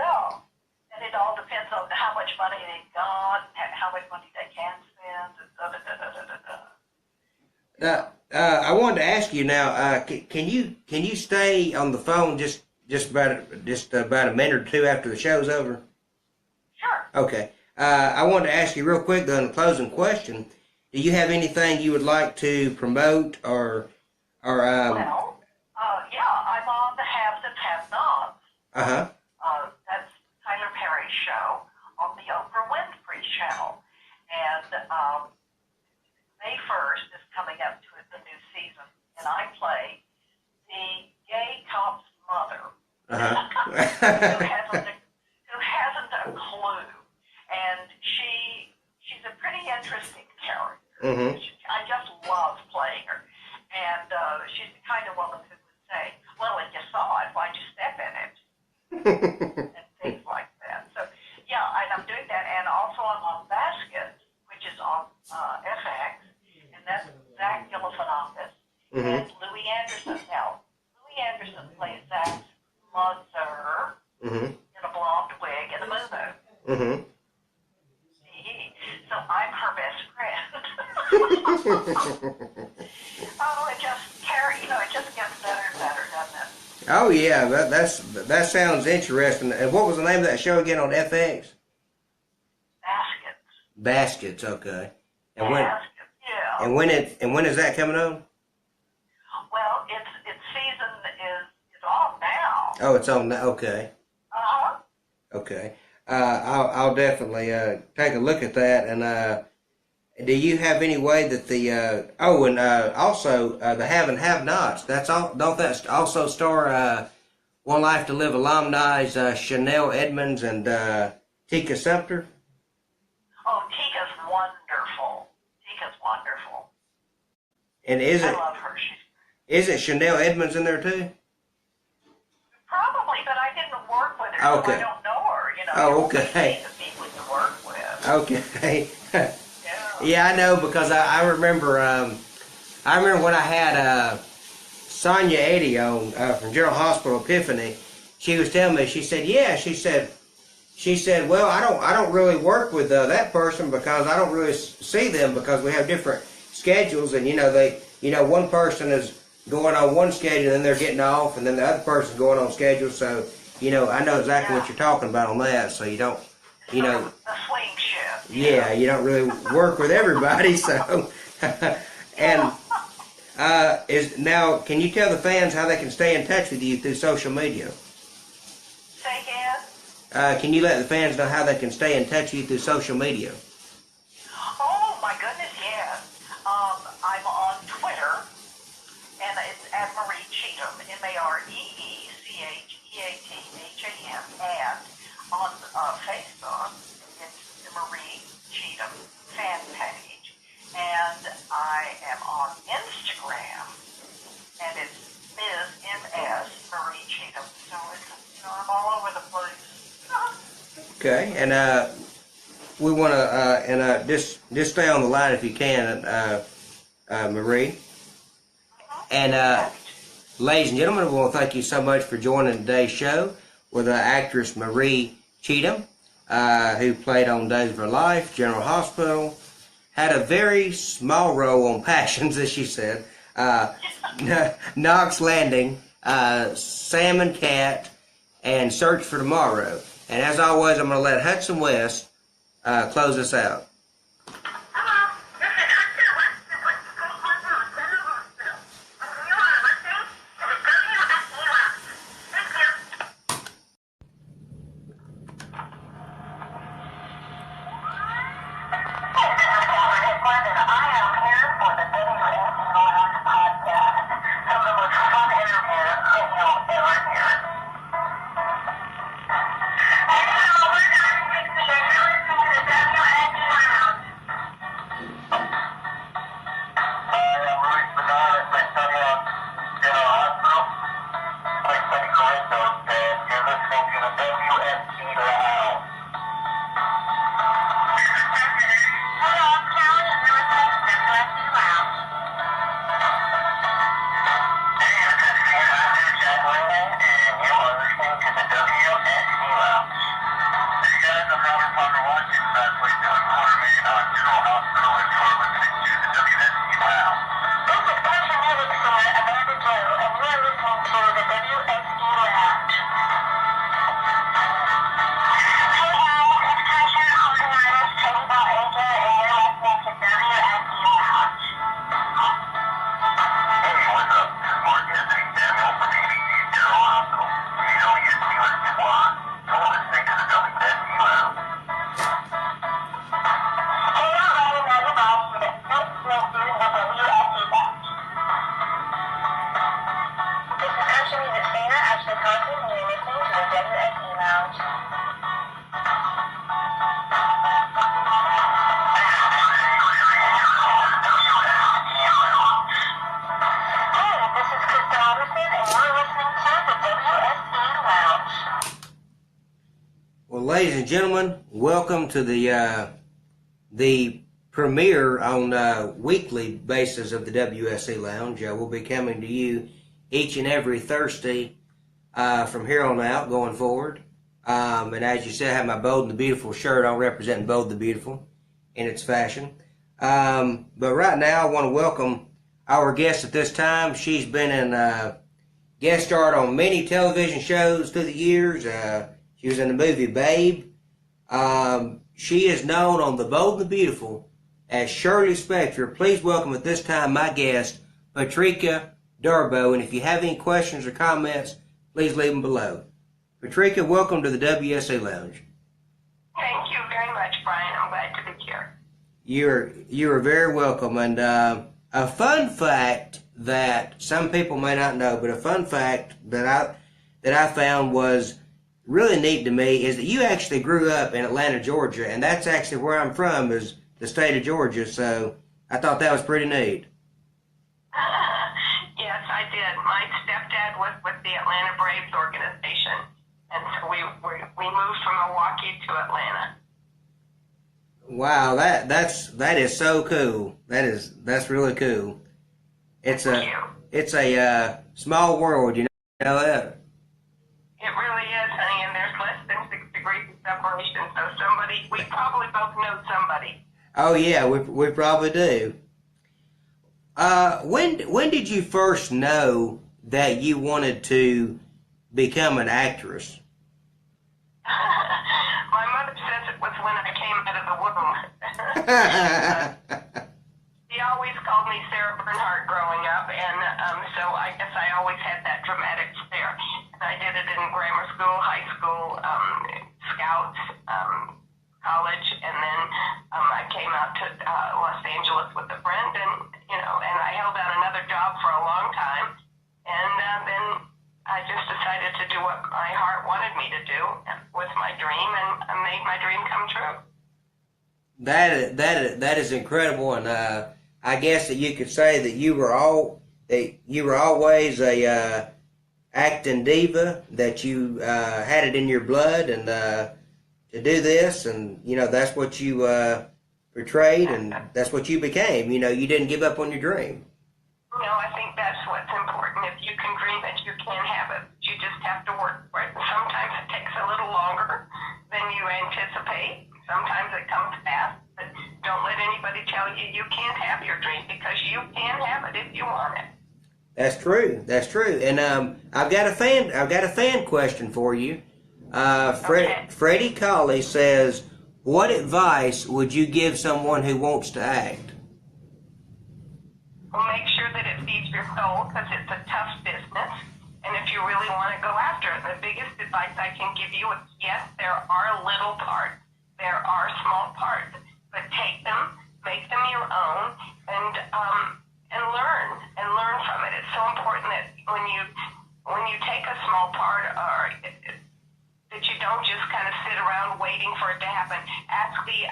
And it all depends on how much money they got, how much money they can spend. I wanted to ask you now. Can you stay on the phone just about a minute or two after the show's over? Sure. Okay. I wanted to ask you real quick, though, in the closing question. Do you have anything you would like to promote or Well, I'm on the Haves and Have-Nots. Uh-huh. That's Tyler Perry's show on the Oprah Winfrey channel. And May 1st is coming up to the new season, and I play the gay cop's mother, who hasn't a clue. And she's a pretty interesting character. Mm-hmm. I just love playing her. And she's the kind of woman who would say, "Well, if you saw it, why'd you step in it?" And things like that. So, and I'm doing that. And also I'm on Basket, which is on FX, and that's Zach Galifianakis and Louis Anderson. Now, Louis Anderson plays Zach's mother in a blonde wig and a moo-moo. So I'm her best friend. Oh, it just gets better and better, doesn't it? Oh yeah, that sounds interesting. And what was the name of that show again on FX? Baskets, okay. And Baskets, yeah. And when is that coming on? Well, its season is on now. Oh, it's on now. Okay. Okay. I'll definitely take a look at that. And do you have any way that the also the Have and Have Nots? That's all. Don't that also star One Life to Live alumni's Chanel Edmonds and Tika Sumpter? Oh, Tika's wonderful. And I love her. Isn't Chanel Edmonds in there too? Probably, but I didn't work with her, Okay. so I don't know her. Oh, okay. The people you work with. Okay. Yeah. Yeah, I know because I remember. I remember when I had Sonia Eddy on from General Hospital Epiphany. She was telling me. She said, "Yeah." She said, "Well, I don't really work with that person because I don't really see them because we have different schedules, and one person is going on one schedule and then they're getting off, and then the other person's going on schedule. So, I know exactly what you're talking about on that. So you don't, The swing shift. Yeah, you don't really work with everybody. So, and can you tell the fans how they can stay in touch with you through social media? Say again? Can you let the fans know how they can stay in touch with you through social media? Oh, my goodness, yes. I'm on Twitter, and it's at Maree Chatham, MareeChatham, and on Facebook, it's the Maree Chatham fan page, and I am on Instagram, and it's Ms. Maree Chatham, so I'm all over the place. Okay, and we want to, just stay on the line if you can, Maree. And ladies and gentlemen, we want to thank you so much for joining today's show with actress Maree Chatham, who played on Days of Her Life, General Hospital, had a very small role on Passions, as she said, Knox Landing, Sam and Cat, and Search for Tomorrow. And as always, I'm going to let Hudson West close us out. Ladies and gentlemen, welcome to the premiere on weekly basis of the WSE Lounge. We'll be coming to you each and every Thursday from here on out, going forward. And as you said, I have my Bold and the Beautiful shirt on, representing Bold and the Beautiful in its fashion. But right now, I want to welcome our guest at this time. She's been in guest starred on many television shows through the years. She was in the movie Babe. She is known on The Bold and the Beautiful as Shirley Specter. Please welcome at this time my guest, Patrika Darbo. And if you have any questions or comments, please leave them below. Patrika, welcome to the WSE Lounge. Thank you very much, Brian. I'm glad to be here. You're very welcome. And a fun fact that some people may not know, but a fun fact that I found was really neat to me is that you actually grew up in Atlanta, Georgia, and that's actually where I'm from, is the state of Georgia. So I thought that was pretty neat. Yes, I did. My stepdad was with the Atlanta Braves organization, and so we moved from Milwaukee to Atlanta. Wow, that is so cool. That's really cool. It's a small world, you know that. It really is, honey, and there's less than 6 degrees of separation, so we probably both know somebody. Oh yeah, we probably do. When did you first know that you wanted to become an actress? My mother says it was when I came out of the womb. She always called me Sarah Bernhardt growing up, and so I guess I always had that dramatic stare. I did it in grammar school, high school, Scouts, college, and then I came out to Los Angeles with a friend, and I held down another job for a long time, and then I just decided to do what my heart wanted me to do with my dream, and I made my dream come true. That is incredible, and I guess that you could say that you were always a acting diva, that you had it in your blood, and to do this, and that's what you portrayed, and that's what you became. You didn't give up on your dream. I think that's what's important. If you can dream it, you can have it. You just have to work for it. Sometimes it takes a little longer than you anticipate. Sometimes it comes fast. But don't let anybody tell you you can't have your dream, because you can have it if you want it. That's true. That's true. And I've got a fan question for you. Okay. Freddie Colley says, "What advice would you give someone who wants to act?" Well, make sure that it feeds your soul, because it's a tough business. And if you really want to go after it, the biggest advice I can give you is, yes, there are little parts. There are small parts. But take them, make them your own, and learn from it. It's so important that when you take a small part, that you don't just kind of sit around waiting for it to happen. Ask the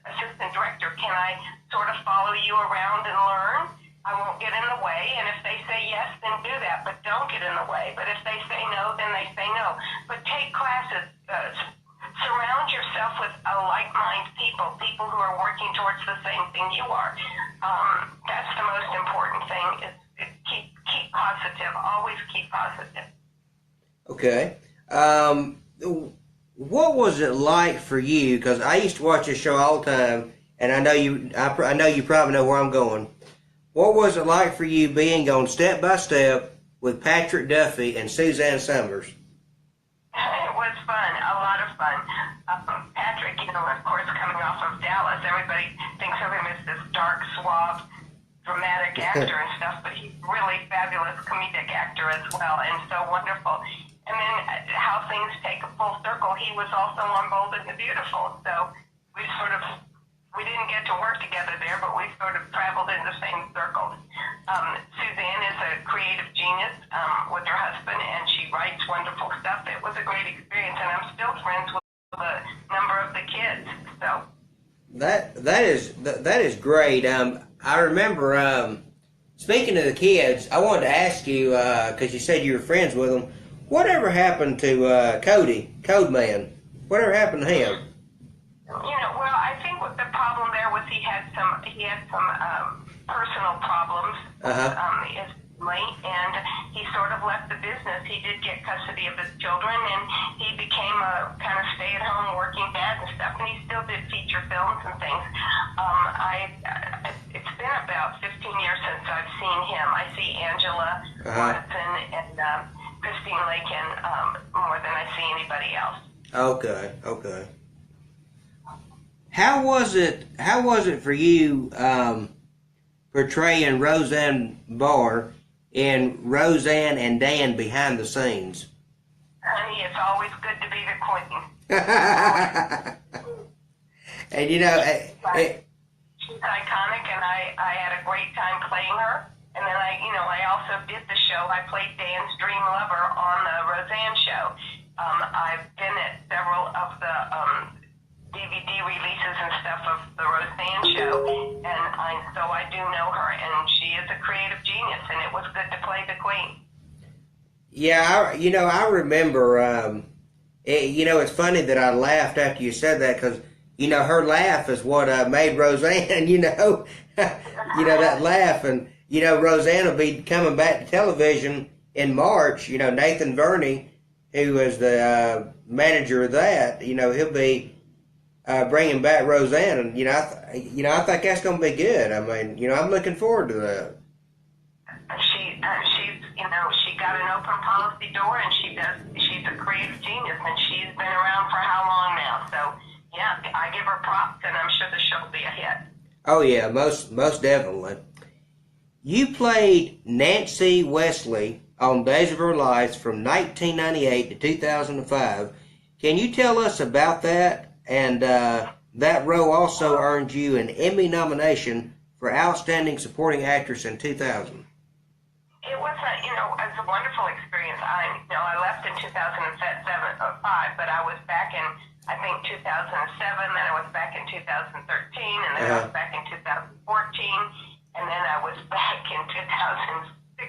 assistant director, can I sort of follow you around and learn? I won't get in the way, and if they say yes, then do that, but don't get in the way. But if they say no, then they say no. But take classes. Surround yourself with like-minded people who are working towards the same thing you are. That's the most important thing, is keep positive. Always keep positive. Okay. What was it like for you? Because I used to watch this show all the time, and I know you probably know where I'm going. What was it like for you being on Step by Step with Patrick Duffy and Suzanne Summers? It was fun, a lot of fun. Patrick, of course, coming off of Dallas, everybody thinks of him as this dark, suave, dramatic actor and stuff, but he's really fabulous comedic actor as well, and so wonderful. And then how things take a full circle, he was also on Bold and the Beautiful, so we didn't get to work together there, but we sort of traveled in the same circles. Suzanne is a creative genius with her husband, and she writes wonderful stuff. It was a great experience, and I'm still friends with a number of the kids. So that is great. I remember speaking to the kids. I wanted to ask you, because you said you were friends with them. Whatever happened to Cody, Code Man? Whatever happened to him? Well, I think what the problem there was he had some personal problems with his family, and he sort of left the business. He did get custody of his children, and he became a kind of stay-at-home working dad and stuff, and he still did feature films and things. It's been about 15 years since I've seen him. I see Angela Watson and Christine Lakin more than I see anybody else. Okay. How was it for you portraying Roseanne Barr and Roseanne and Dan behind the scenes? Honey, it's always good to be the queen. And she's iconic, and I had a great time playing her. And then I also did the show. I played Dan's dream lover on the Roseanne show. I've been at several of the DVD releases and stuff of the Roseanne show, and so I do know her, and she is a creative genius, and it was good to play the queen. Yeah, I remember. It's funny that I laughed after you said that, because her laugh is what made Roseanne. That laugh, and Roseanne will be coming back to television in March. Nathan Verney, who is the manager of that, he'll be bringing back Roseanne, and I think that's going to be good. I mean, I'm looking forward to that. She got an open policy door, and she's a creative genius, and she's been around for how long now? So yeah, I give her props, and I'm sure the show will be a hit. Oh yeah, most definitely. You played Nancy Wesley on Days of Her Life from 1998 to 2005. Can you tell us about that? And that role also earned you an Emmy nomination for Outstanding Supporting Actress in 2000. It was it's a wonderful experience. I left in 2005, but I was back in, I think, 2007, then I was back in 2013, and then I was back in 2014, and then I was back in 2016.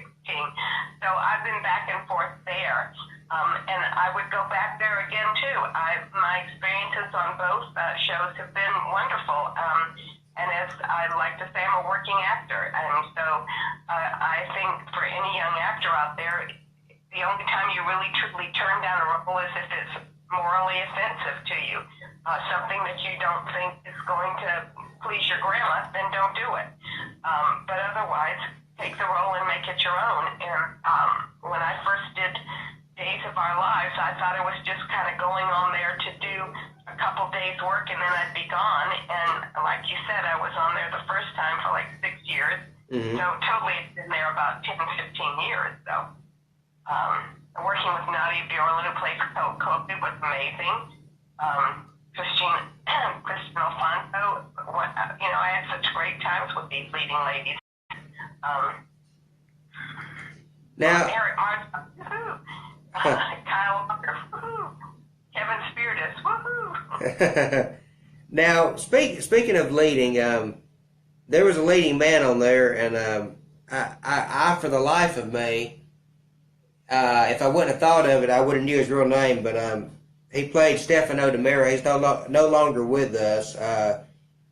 So I've been back and forth there. And I would go back there again, too. My experience experiences on both shows have been wonderful. And as I like to say, I'm a working actor. And so I think for any young actor out there, the only time you really truly turn down a role is if it's morally offensive to you. Something that you don't think is going to please your grandma, then don't do it. But otherwise, take the role and make it your own. And when I first did Days of Our Lives, I thought I was just kind of going on there to do a couple days work and then I'd be gone. And like you said, I was on there the first time for like 6 years. Mm-hmm. So totally it's been there about 10, 15 years. So working with Nadia Bjorlin, who plays Coco, it was amazing. Kristen Alfonso, I had such great times with these leading ladies. Now, Eric Martin, woohoo! Kyle Walker, woohoo! Kevin Spiritus, woohoo! Now, speaking of leading, there was a leading man on there, and I for the life of me, if I wouldn't have thought of it, I would have knew his real name, but he played Stefano DiMera. He's no longer with us.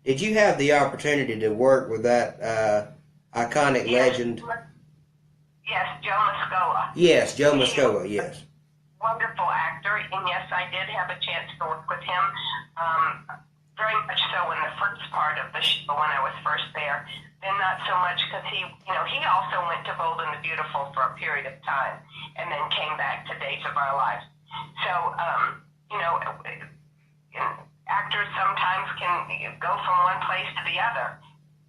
Did you have the opportunity to work with that iconic legend? Yes, Joe Moscola. Yes, Joe Moscola, yes. Wonderful actor, and yes, I did have a chance to work with him. Very much so in the first part of the show when I was first there. Then not so much because he also went to Bold and the Beautiful for a period of time, and then came back to Days of Our Lives. So, actors sometimes can go from one place to the other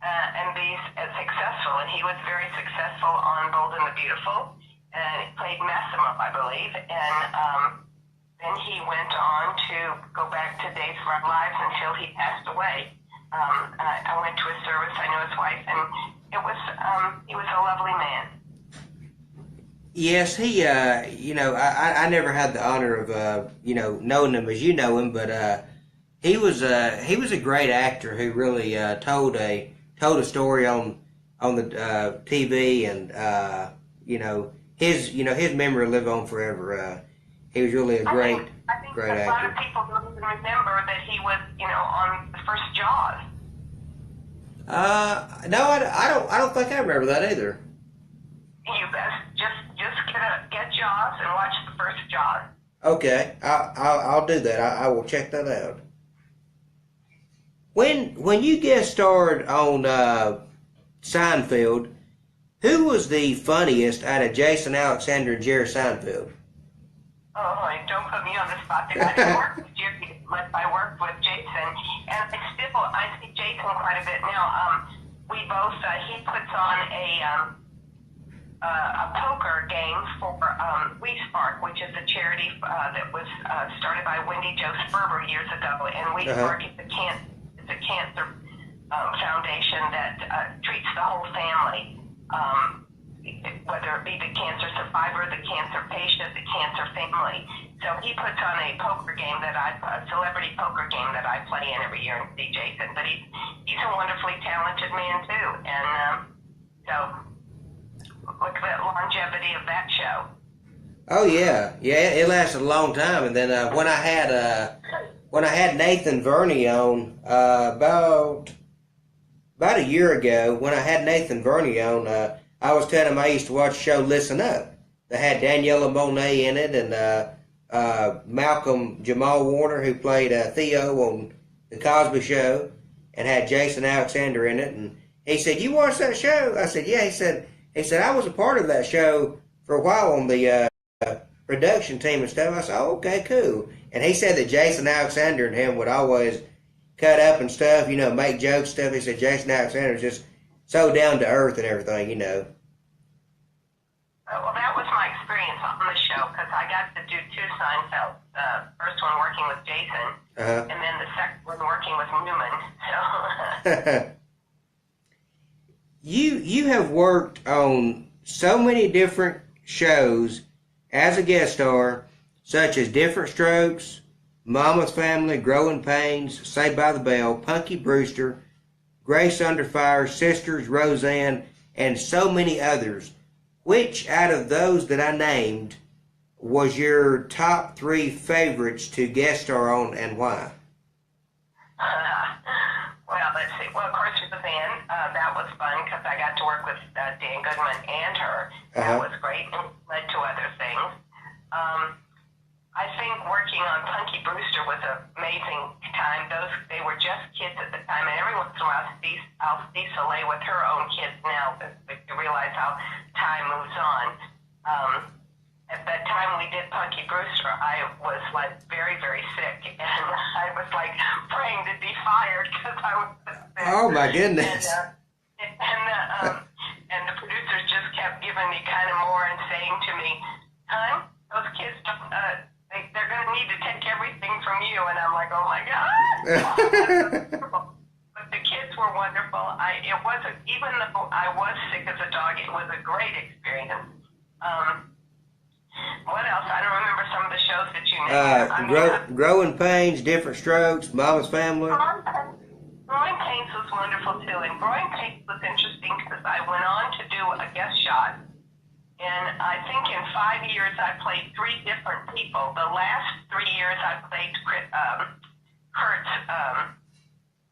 and be successful. And he was very successful on Bold and the Beautiful, and he played Massimo, I believe. And then he went on to go back to Days of Our Lives until he passed away. I went to his service. I knew his wife, and he was a lovely man. Yes, he, I never had the honor of, knowing him as you know him, but he was a great actor who really told a story on the TV, and his memory will live on forever. He was really a great actor. I think a lot of people don't even remember that he was, on the first Jaws. No, I don't think I remember that either. You best just get Jaws and watch the first Jaws. Okay, I'll do that. I will check that out. When you guest starred on Seinfeld, who was the funniest out of Jason Alexander and Jerry Seinfeld? Oh, don't put me on the spot there. I didn't work with Jerry, but I worked with Jason, and I see Jason quite a bit now. We both he puts on a poker game for We Spark, which is a charity that was started by Wendy Jo Sperber years ago, and We Spark is a cancer foundation that treats the whole family. Whether it be the cancer survivor, the cancer patient, the cancer family. So he puts on a poker game a celebrity poker game that I play in every year and see Jason. But he's a wonderfully talented man too. And so look at the longevity of that show. Oh yeah, it lasted a long time. And then when I had Nathan Verney on about a year ago, when I had Nathan Verney on. I was telling him I used to watch the show Listen Up. They had Daniela Monet in it, and Malcolm Jamal Warner, who played Theo on The Cosby Show, and had Jason Alexander in it. And he said, "You watched that show?" I said, "Yeah." He said, "I was a part of that show for a while on the production team and stuff." I said, "Oh, okay, cool." And he said that Jason Alexander and him would always cut up and stuff, make jokes and stuff. He said Jason Alexander was just so down to earth and everything, Well, that was my experience on the show because I got to do 2 Seinfelds. First one working with Jason, and then the second one working with Newman. So you have worked on so many different shows as a guest star, such as Different Strokes, Mama's Family, Growing Pains, Saved by the Bell, Punky Brewster, Grace Under Fire, Sisters, Roseanne, and so many others. Which out of those that I named was your top 3 favorites to guest star on, and why? Well, let's see. Well, of course, with the band, that was fun because I got to work with Dan Goodman and her. That was great and led to other things. I think working on Punky Brewster was an amazing time. They were just kids at the time, and every once in a while I'll see Soleil with her own kids now to realize how time moves on. At that time we did Punky Brewster, I was like very, very sick, and I was like praying to be fired because I was sick. Oh my goodness! And the producers just kept giving me kind of more and saying to me, "Hon, those kids don't. They're going to need to take everything from you." And I'm like, "Oh my God!" But the kids were wonderful. It wasn't, even though I was sick as a dog, it was a great experience. What else? I don't remember some of the shows that you named. Growing Pains, Different Strokes, Mama's Family. Growing Pains was wonderful too, and Growing Pains was interesting because I went on to do a guest shot, and I think in 5 years I played 3 different people. The last 3 years I played Kurt's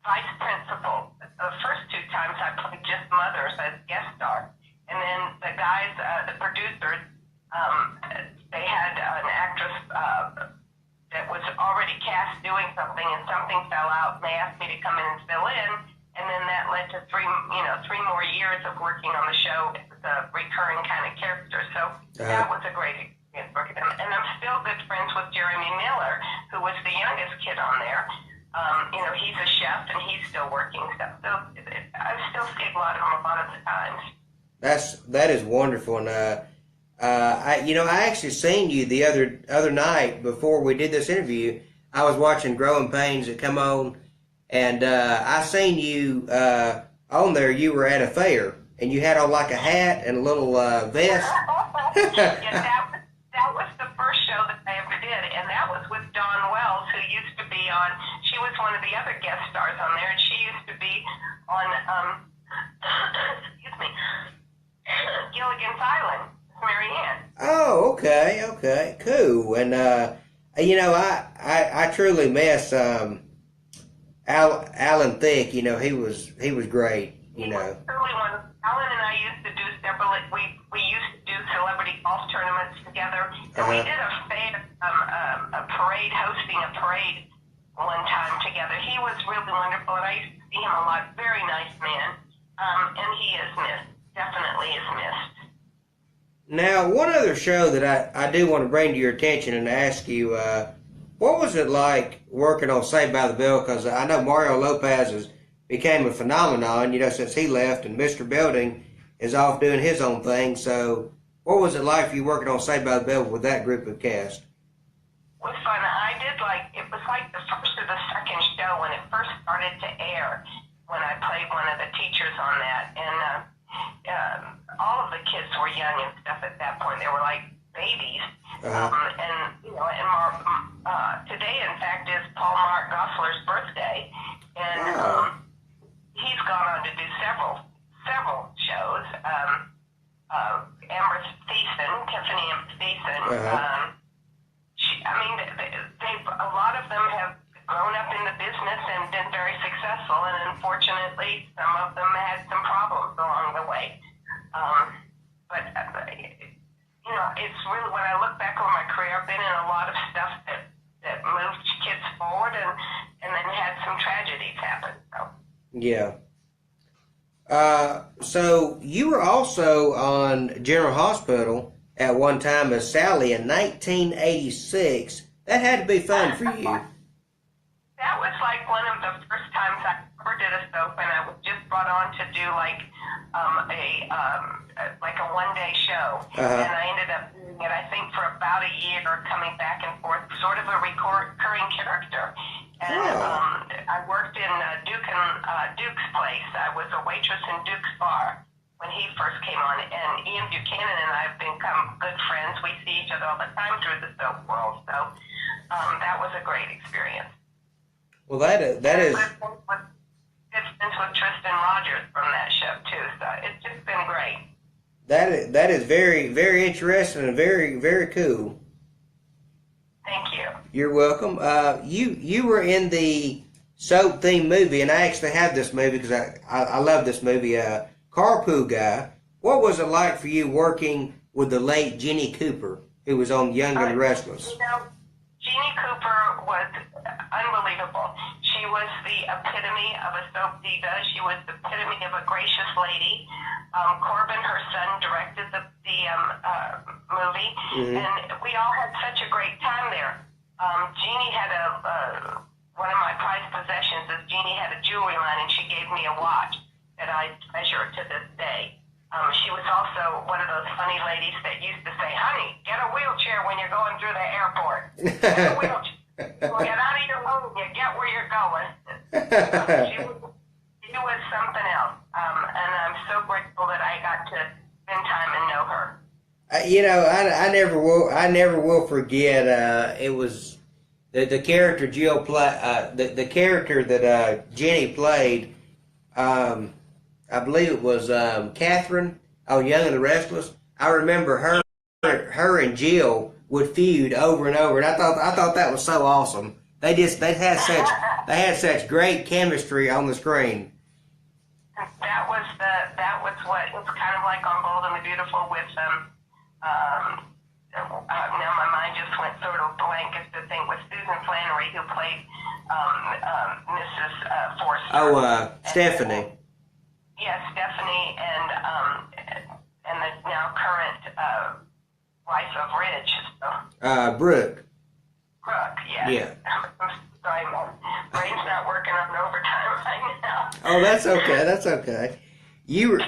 vice principal. The first 2 times I played just mothers as guest star, and then the guys, the producers, they had an actress that was already cast doing something, and something fell out, and they asked me to come in and fill in, and then that led to 3 more years of working on the show as a recurring kind of character. So that was a great experience working with them. And I'm still good friends with Jeremy Miller, who was the youngest kid on there. He's a chef, and he's still working stuff. So I still see a lot of them a lot of the times. That is wonderful, and I actually seen you the other night before we did this interview. I was watching Growing Pains that come on, and I seen you on there. You were at a fair, and you had on like a hat and a little vest. That was the first show that I ever did, and that was with Dawn Wells, who used to be on. She was one of the other guest stars on there, and she used to be on excuse me, Gilligan's Island. Maree Ann. Oh, okay, cool. And I truly miss Alan Thicke. He was great. He was truly one. Alan and I used to do several. We used to do celebrity golf tournaments together, and we did a parade, hosting a parade one time together. He was really wonderful, and I used to see him a lot. Very nice man, and he is missed. Definitely is missed. Now, one other show that I do want to bring to your attention and ask you, what was it like working on Saved by the Bell? Because I know Mario Lopez has became a phenomenon, since he left, and Mr. Belding is off doing his own thing. So, what was it like for you working on Saved by the Bell with that group of cast? It was fun. It was like the first or the second show when it first started to air, when I played one of the teachers on that, and all of the kids were young and stuff at that point. They were like babies. Today, in fact, is Paul Mark Gosselaar's birthday, and he's gone on to do several shows. Amber Thiessen, Tiffany Amber Thiessen. A lot of them have grown up in the business and been very successful, and unfortunately, some of them had some problems along the way. It's really, when I look back on my career, I've been in a lot of stuff that moved kids forward and then had some tragedies happen. So. Yeah. So you were also on General Hospital at one time as Sally in 1986. That had to be fun for you. That was like one of the first times I ever did a soap, and I was just brought on to do like a one-day show, and I ended up doing it, I think, for about a year, coming back and forth, sort of a recurring character. And I worked in Duke's place. I was a waitress in Duke's bar when he first came on, and Ian Buchanan and I have become good friends. We see each other all the time through the soap world, so that was a great experience. Well, that is. Good friends with Tristan Rogers from that show too, so it's just been great. That is very, very interesting and very, very cool. Thank you. You're welcome. You were in the soap themed movie, and I actually have this movie because I love this movie. Carpool Guy. What was it like for you working with the late Jenny Cooper, who was on Young and the Restless? You know, Jeannie Cooper was unbelievable. She was the epitome of a soap diva. She was the epitome of a gracious lady. Corbin, her son, directed the movie, and we all had such a great time there. Jeannie had one of my prized possessions is Jeannie had a jewelry line, and she gave me a watch that I treasure to this day. She was also one of those funny ladies that used to say, honey, get a wheelchair when you're going through the airport. Get a wheelchair. Get out of your room. You get where you're going. She was something else. And I'm so grateful that I got to spend time and know her. You know, I never will forget. It was the character Jill the character that Jenny played. I believe it was Catherine on Young and the Restless. I remember her and Jill would feud over and over, and I thought that was so awesome. They had such great chemistry on the screen. That was what it was kind of like on Bold and the Beautiful with now my mind just went sort of blank as the thing with Susan Flannery, who played Mrs. Forster. Oh, Stephanie. Yes, Stephanie and the now current wife of Ridge. So. Brooke. Brooke, yes. Yeah. I'm sorry, my brain's not working on overtime right now. Oh, that's okay. That's okay. You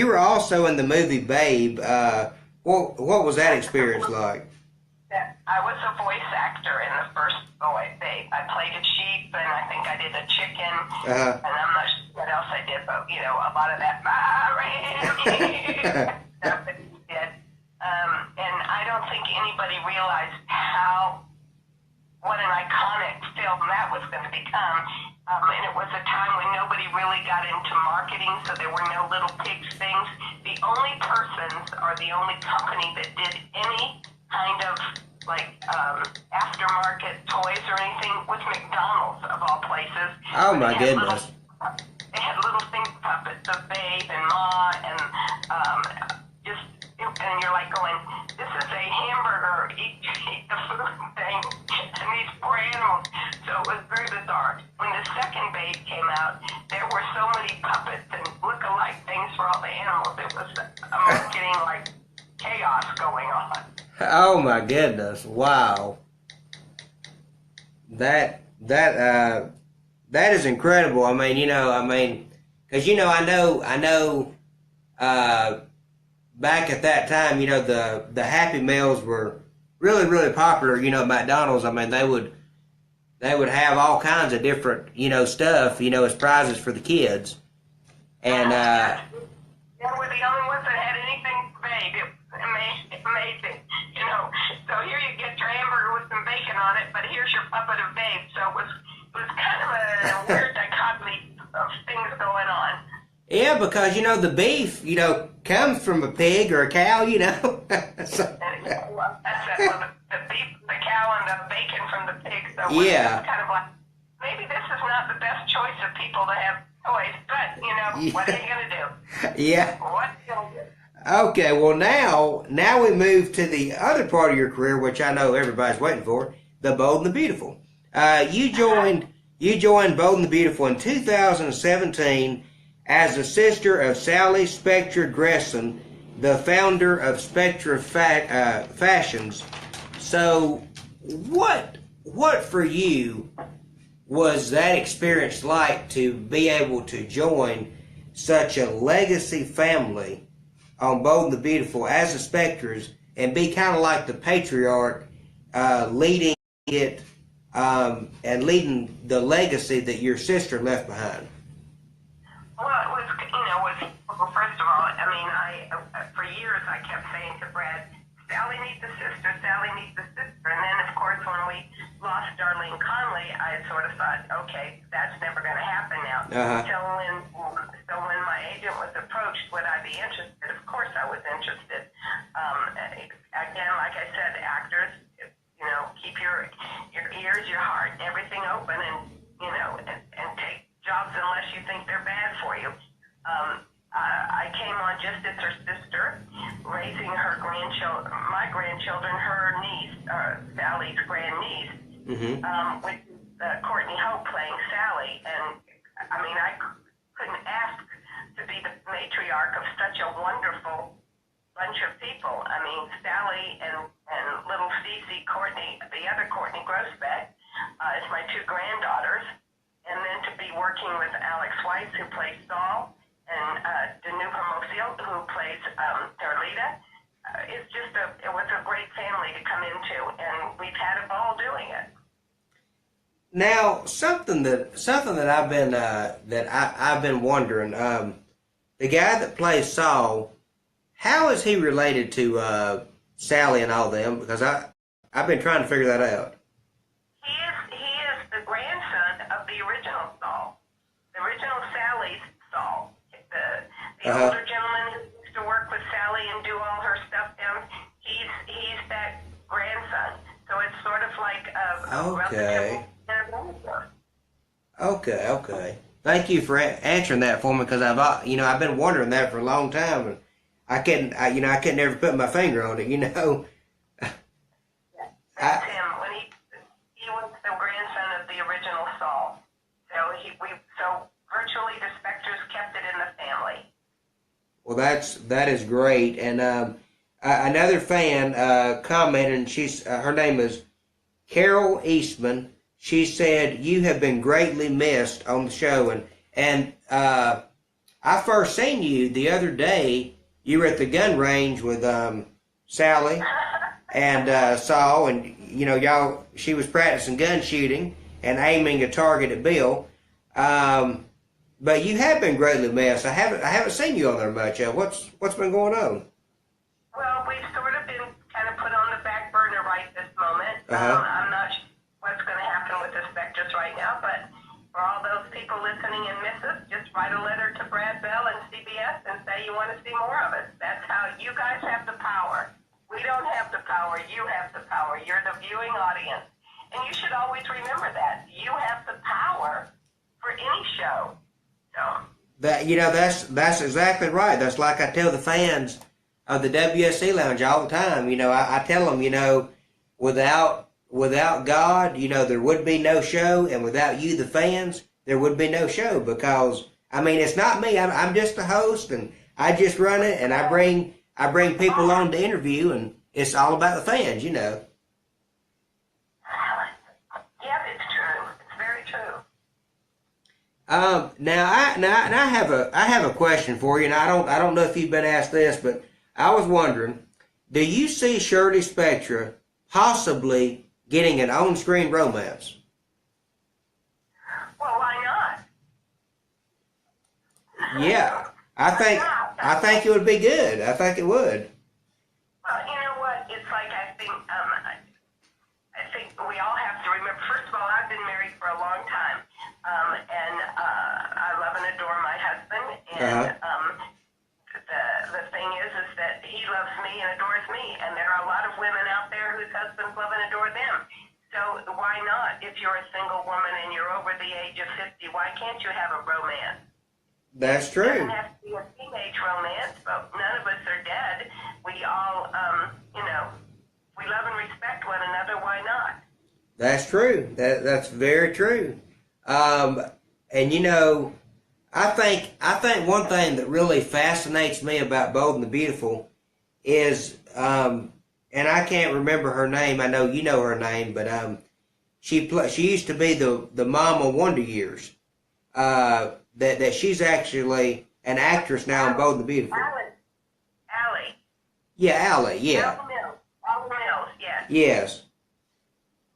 were also in the movie Babe. What was that experience like? I was a voice actor in the first Babe. I played a sheep, and I think I did a chicken, and I'm not sure what else I did, but you know, a lot of that stuff that he did. And I don't think anybody realized what an iconic film that was going to become. And it was a time when nobody really got into marketing, so there were no Little Pigs things. The only persons or the only company that did any kind of aftermarket toys or anything was McDonald's, of all places. Oh my goodness. They had little thing puppets of Babe and Ma and and you're like going, this is a hamburger, eat the food thing, and these poor animals. So it was very bizarre. When the second Babe came out, there were so many puppets and look-alike things for all the animals. It was a marketing chaos going on. Oh my goodness! Wow. That is incredible. I mean, because I know. Back at that time, the Happy Meals were really, really popular. McDonald's. I mean, they would have all kinds of different, stuff, as prizes for the kids. And they were the only ones that had anything Babe. It was amazing, So here you get your hamburger with some bacon on it, but here's your puppet of Babe. So it was kind of a weird dichotomy of things going on. Yeah, because the beef, comes from a pig or a cow, So, that's it. The beef, the cow, and the bacon from the pig. So yeah. It's kind of like, maybe this is not the best choice of people to have toys, but what are you gonna do? Yeah. What are you gonna do? Okay, well now we move to the other part of your career, which I know everybody's waiting for, the Bold and the Beautiful. You joined Bold and the Beautiful in 2017 as the sister of Sally Spectre Gresson, the founder of Spectre Fashions. So, what for you was that experience like to be able to join such a legacy family on Bold and the Beautiful as the Spectres and be kind of like the patriarch, leading it and leading the legacy that your sister left behind? Well, well, first of all, I mean, for years I kept saying to Brad, Sally needs a sister, Sally needs a sister. And then, of course, when we lost Darlene Conley, I sort of thought, okay, that's never going to happen now. So when my agent was approached, would I be interested? Of course I was interested. Again, like I said, actors, keep your ears, your heart, everything open, and With Courtney Hope playing Sally. And I mean, I couldn't ask to be the matriarch of such a wonderful bunch of people. I mean, Sally and little Cece, Courtney, the other Courtney Grosbeck, is my two granddaughters. And then to be working with Alex Weiss, who plays Saul, and Danu Hermosillo, who plays Darlita. It was a great family to come into, and we've had a ball doing it. Now, something that I've been wondering, the guy that plays Saul, how is he related to Sally and all them? Because I've been trying to figure that out. He is the grandson of the original Saul, the original Sally's Saul, the older gentleman who used to work with Sally and do all her stuff down. He's that grandson. So it's sort of like a relative. Okay. Thank you for answering that for me, because I've been wondering that for a long time, and I couldn't ever put my finger on it. That's him. When he was the grandson of the original Saul. So virtually the Spectors kept it in the family. Well, that is great. And another fan commented, and her name is Carol Eastman. She said, "You have been greatly missed on the show." And I first seen you the other day. You were at the gun range with Sally and Saul, and she was practicing gun shooting and aiming a target at Bill. But you have been greatly missed. I haven't seen you on there much. What's been going on? Well, we've sort of been kind of put on the back burner right this moment. I'm not sure what's going to happen with the Spectors right now, but for all those people listening and miss us, just write a letter to Brad Bell and CBS and say you want to see more of us. That's how you guys have the power. We don't have the power. You have the power. You're the viewing audience. And you should always remember that. You have the power for any show. So. That's exactly right. That's like I tell the fans of the WSE Lounge all the time. I tell them, without God, there would be no show, and without you, the fans, there would be no show, because, it's not me. I'm just the host, and I just run it, and I bring people on to interview, and it's all about the fans, Yeah, it's true. It's very true. Now I have a question for you, and I don't know if you've been asked this, but I was wondering, do you see Shirley Spectra possibly getting an on-screen romance? Well, why not? Yeah, I think it would be good. I think it would. Well, you know what? It's like I think we all have to remember. First of all, I've been married for a long time, and I love and adore my husband. And the thing is that he loves me and adores me, and there are a lot of women out there whose husbands love and adore them. So why not? If you're a single woman and you're over the age of 50, why can't you have a romance? That's true. It doesn't have to be a teenage romance, but none of us are dead. We all, we love and respect one another. Why not? That's true. That's very true. And I think one thing that really fascinates me about Bold and the Beautiful is, and I can't remember her name. I know you know her name, but she used to be the mom on Wonder Years. That she's actually an actress now in Bold and the Beautiful. Allie. Yeah, Allie. Yeah. Allie Mills. Yes. Yes.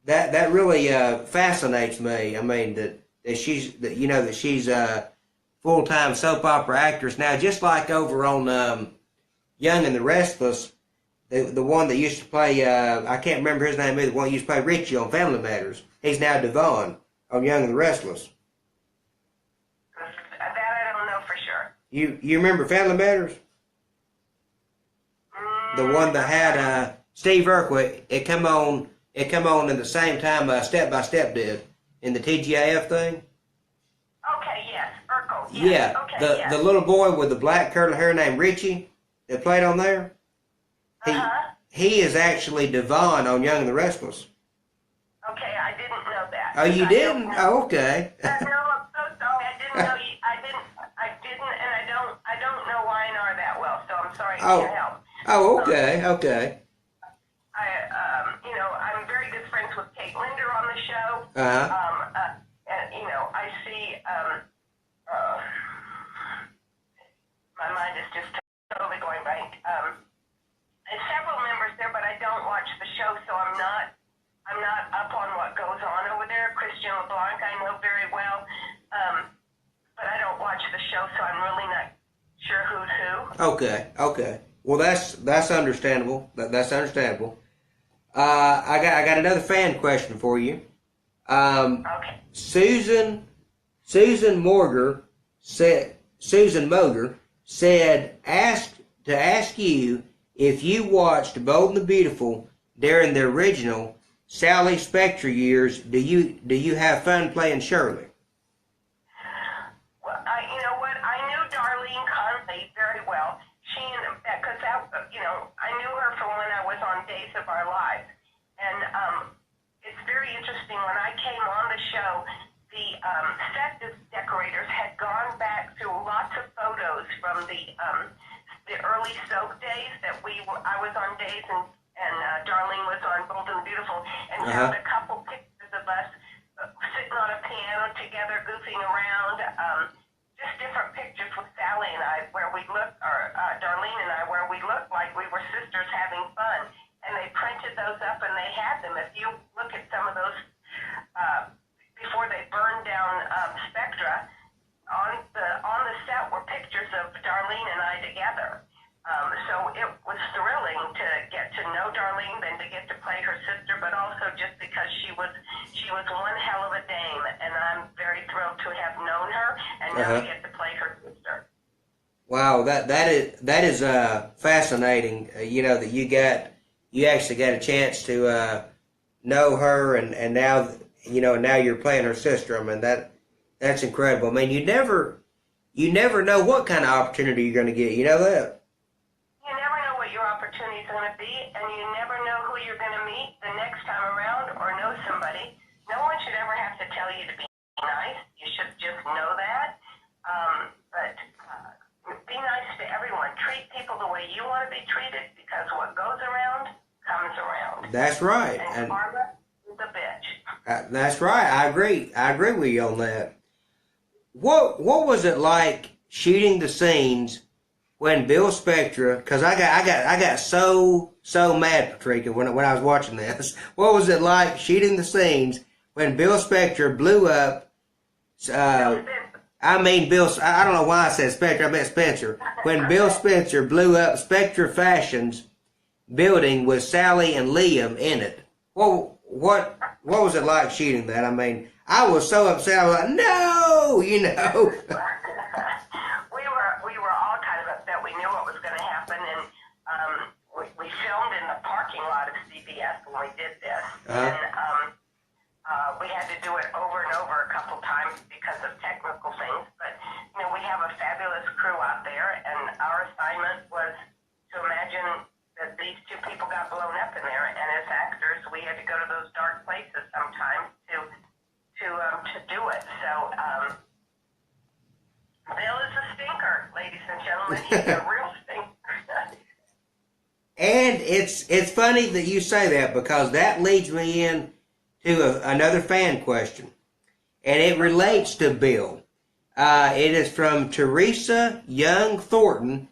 That really fascinates me. That she's a full-time soap opera actress now, just like over on Young and the Restless, the one that used to play, I can't remember his name either, the one that used to play Richie on Family Matters. He's now Devon on Young and the Restless. That I don't know for sure. You remember Family Matters? The one that had Steve Urkel. It come on at the same time Step by Step did in the TGIF thing. Okay, yes, Urkel. Yes. Yeah, Okay, the little boy with the black curly hair named Richie that played on there. He is actually Devon on Young and the Restless. Okay, I didn't Oh, you didn't? Oh, okay. No, I'm so sorry. I didn't know you. And I don't know YNR that well, so I'm sorry I can't help. Oh, okay, okay. I'm very good friends with Kate Linder on the show. And I see. My mind is just totally going blank. There's several members there, but I don't watch the show, so I'm not up on what goes on over there. Christian LeBlanc I know very well, but I don't watch the show, so I'm really not sure who's who. Okay. Well, that's understandable. That's understandable. I got another fan question for you. Okay. Susan Moger said to ask you if you watched Bold and the Beautiful during the original Sally Spectre years. Do you have fun playing Shirley? Well, you know what? I knew Darlene Conley very well. Because I knew her from when I was on Days of Our Lives, and it's very interesting. When I came on the show, the set decorators had gone back through lots of photos from the early soap days that I was on Days and Darlene was on Bold and Beautiful, and found a couple pictures of us sitting on a piano together, goofing around. Just different pictures with Sally and I where we looked, or Darlene and I, where we looked like we were sisters having fun. And they printed those up and they had them. If you look at some of those before they burned down Spectra, on the set were pictures of Darlene and I together. So it was thrilling to get to know Darlene, then to get to play her sister, but also just because she was one hell of a dame, and I'm very thrilled to have known her and now to get to play her sister. Wow, that is fascinating. That you actually got a chance to know her, and now now you're playing her sister. I mean that's incredible. I mean you never know what kind of opportunity you're going to get. You know that. You never know what your opportunity is going to be, and you never know who you're going to meet the next time around or know somebody. No one should ever have to tell you to be nice. You should just know that. But be nice to everyone. Treat people the way you want to be treated, because what goes around comes around. That's right. And karma is a bitch. That's right. I agree with you on that. What was it like shooting the scenes when Bill Spectra? Because I got so mad, Patrika, when I was watching this. What was it like shooting the scenes when Bill Spectra blew up? I don't know why I said Spectra. I meant Spencer. When Bill Spencer blew up Spectra Fashion's building with Sally and Liam in it. What was it like shooting that? I mean, I was so upset. I was like, no, we were all kind of upset. We knew what was going to happen, and we filmed in the parking lot of CBS when we did this, and we had to do it over and over a couple times because of technical things. But we have a fabulous crew out there, and our assignment was to imagine that these two people got blown up in there, and as actors, we had to go to those dark places sometimes to do it. So Bill is a stinker, ladies and gentlemen. He's a real stinker. And it's funny that you say that, because that leads me in to another fan question, and it relates to Bill. It is from Teresa Young Thornton.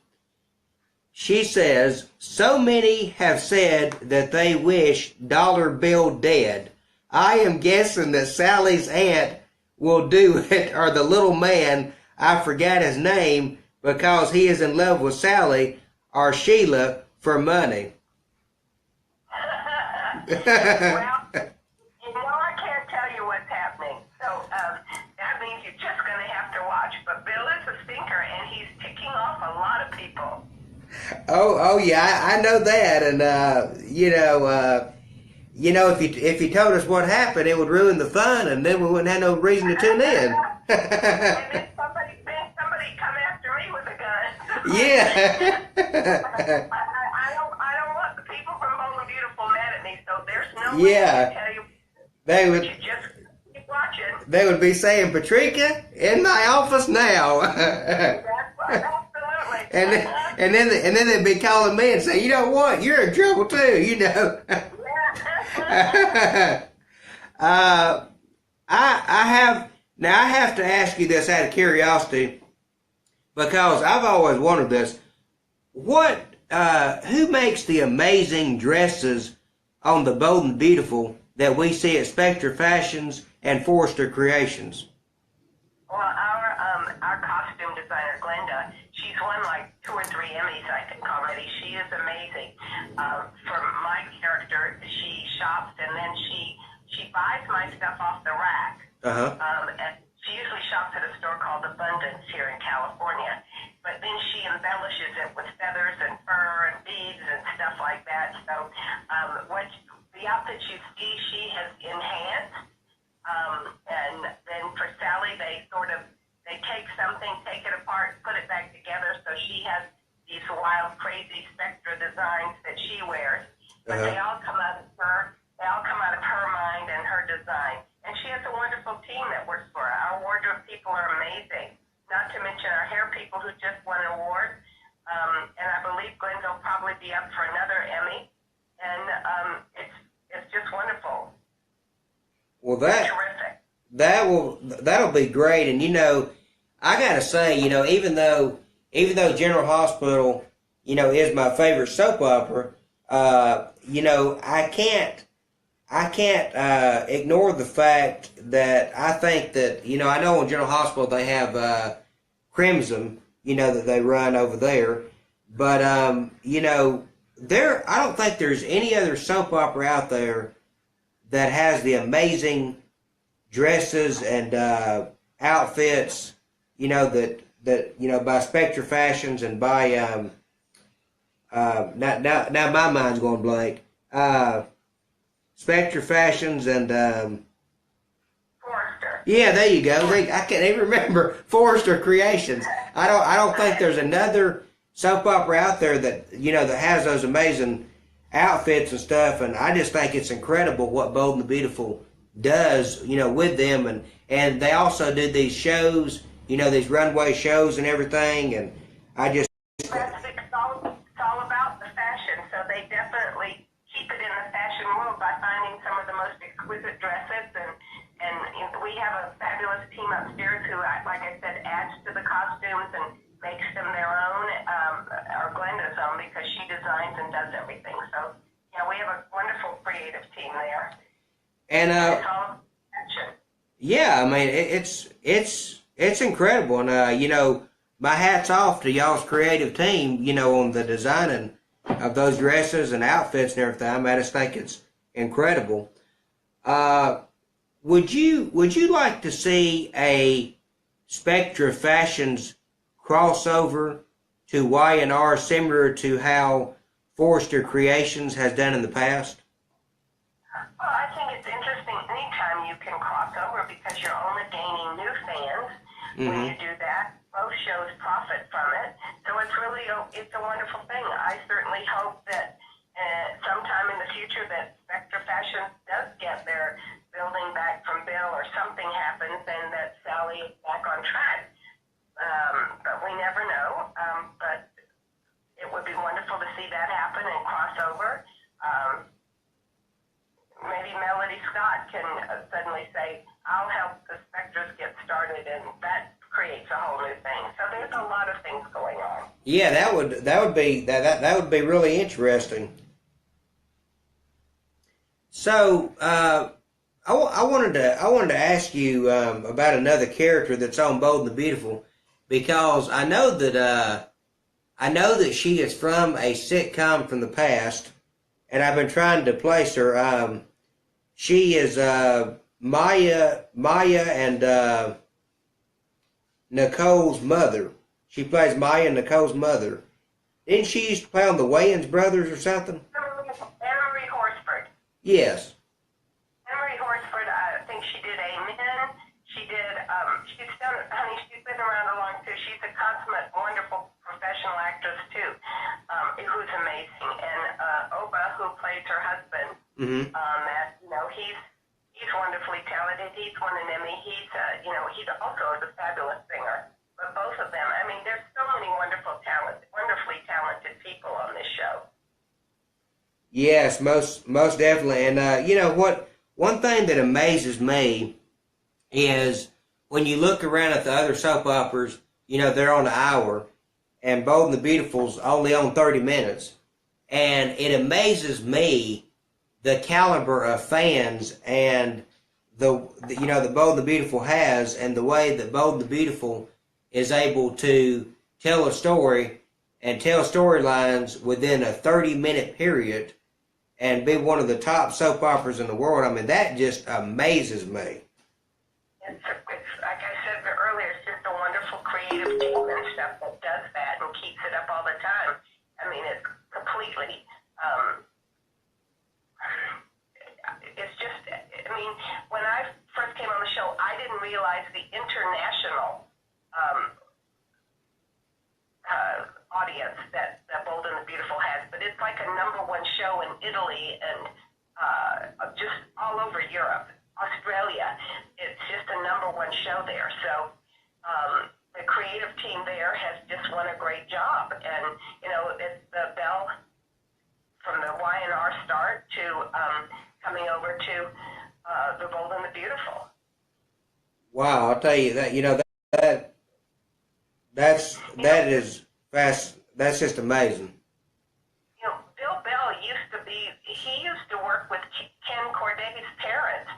She says, so many have said that they wish Dollar Bill dead. I am guessing that Sally's aunt will do it, or the little man, I forgot his name, because he is in love with Sally or Sheila for money. Well, I can't tell you what's happening. So that means you're just going to have to watch. But Bill is a stinker, and he's ticking off a lot of people. Oh yeah, I know that, and if you told us what happened, it would ruin the fun, and then we wouldn't have no reason to tune in. And then somebody come after me with a gun. Yeah. I don't want the people from Bold and Beautiful mad at me, so there's no Yeah. way to tell you. They would. You just keep they would be saying, Patrika, in my office now. Absolutely. and then they'd be calling me and say, you know what, you're in trouble too, you know. I have to ask you this out of curiosity, because I've always wondered this. Who makes the amazing dresses on the Bold and Beautiful that we see at Spectre Fashions and Forrester Creations? Well, our costume designer, Glenda, she's won like 2 or 3 Emmys, I think, already. She is amazing. For my character, she shops and then she buys my stuff off the rack. And she usually shops at a store called Abundance here in California. But then she embellishes it with feathers and fur and beads and stuff like that. So the outfit you see, she has enhanced. And then for Sally, they take something, take it apart, put it back together. So she has these wild, crazy Spectre designs that she wears. But they all come out of her. They all come out of her mind and her design. And she has a wonderful team that works for her. Our wardrobe people are amazing. Not to mention our hair people who just won an award. And I believe Glenda will probably be up for another Emmy. And it's just wonderful. Well, terrific. That'll be great. And you know, I gotta say, you know, even though General Hospital, you know, is my favorite soap opera, you know, I can't ignore the fact that I think that, you know, I know in General Hospital they have Crimson, you know, that they run over there, but you know, I don't think there's any other soap opera out there that has the amazing dresses and outfits, you know, that you know, by Spectre Fashions and by now my mind's going blank. Spectre Fashions and Forrester. Yeah, there you go. I can't even remember Forrester Creations. I don't think there's another soap opera out there that, you know, that has those amazing outfits and stuff. And I just think it's incredible what Bold and the Beautiful does, you know, with them. And they also do these shows, you know, these runway shows and everything. And I just It's all about the fashion. So they definitely keep it in the fashion world by finding some of the most exquisite dresses, and we have a fabulous team upstairs who, like I said, adds to the costumes and makes them their own, or Glenda's own, because she designs and does everything. So, yeah, we have a wonderful creative team there. And it's all fashion. Yeah, I mean it's incredible, and you know, my hat's off to y'all's creative team, you know, on the designing of those dresses and outfits and everything. I just think it's incredible. Would you like to see a Spectre Fashions crossover to Y&R similar to how Forrester Creations has done in the past? Well, I think it's interesting anytime you can cross over, because you're only gaining new fans when you do that. Both shows profit from it, so it's a wonderful thing. I certainly hope that sometime in the future that Spectre Fashions does get their building back from Bill, or something happens, and that Sally is back on track. But we never know. But it would be wonderful to see that happen and cross over. Maybe Melody Scott can suddenly say, "I'll help the Spectres get started," and that creates a whole new thing. So there's a lot of things going on. Yeah, that would be really interesting. So I wanted to ask you about another character that's on Bold and the Beautiful, because I know that she is from a sitcom from the past, and I've been trying to place her. She is Maya and Nicole's mother. She plays Maya and Nicole's mother. Didn't she used to play on the Wayans Brothers or something? Maree Horsford. Yes. Maree Horsford, I think she did Amen. She did, she's done, honey, she's been around a long time. She's a consummate, wonderful professional actress too, who's amazing. And Oba, who plays her husband, you know, he's He's wonderfully talented. He's won an Emmy. He's, he's also a fabulous singer. But both of them, I mean, there's so many wonderfully talented people on this show. Yes, most definitely. And you know what? One thing that amazes me is when you look around at the other soap operas, you know, they're on an hour, and Bold and the Beautiful's only on 30 minutes. And it amazes me the caliber of fans and the Bold and the Beautiful has, and the way that Bold and the Beautiful is able to tell a story and tell storylines within a 30-minute period and be one of the top soap operas in the world. I mean, that just amazes me. It's like I said earlier, it's just a wonderful creative team and stuff that does that and keeps it up all the time. I mean, it's completely, it's just, I mean, when I first came on the show, I didn't realize the international audience that Bold and the Beautiful has, but it's like a #1 show in Italy and just all over Europe, Australia. It's just a #1 show there. So the creative team there has just won a great job, and it's the bell from the Y&R start to coming over to the Bold and the Beautiful. Wow, I'll tell you that that is fast. That's just amazing. Bill Bell he used to work with Ken Corday's parents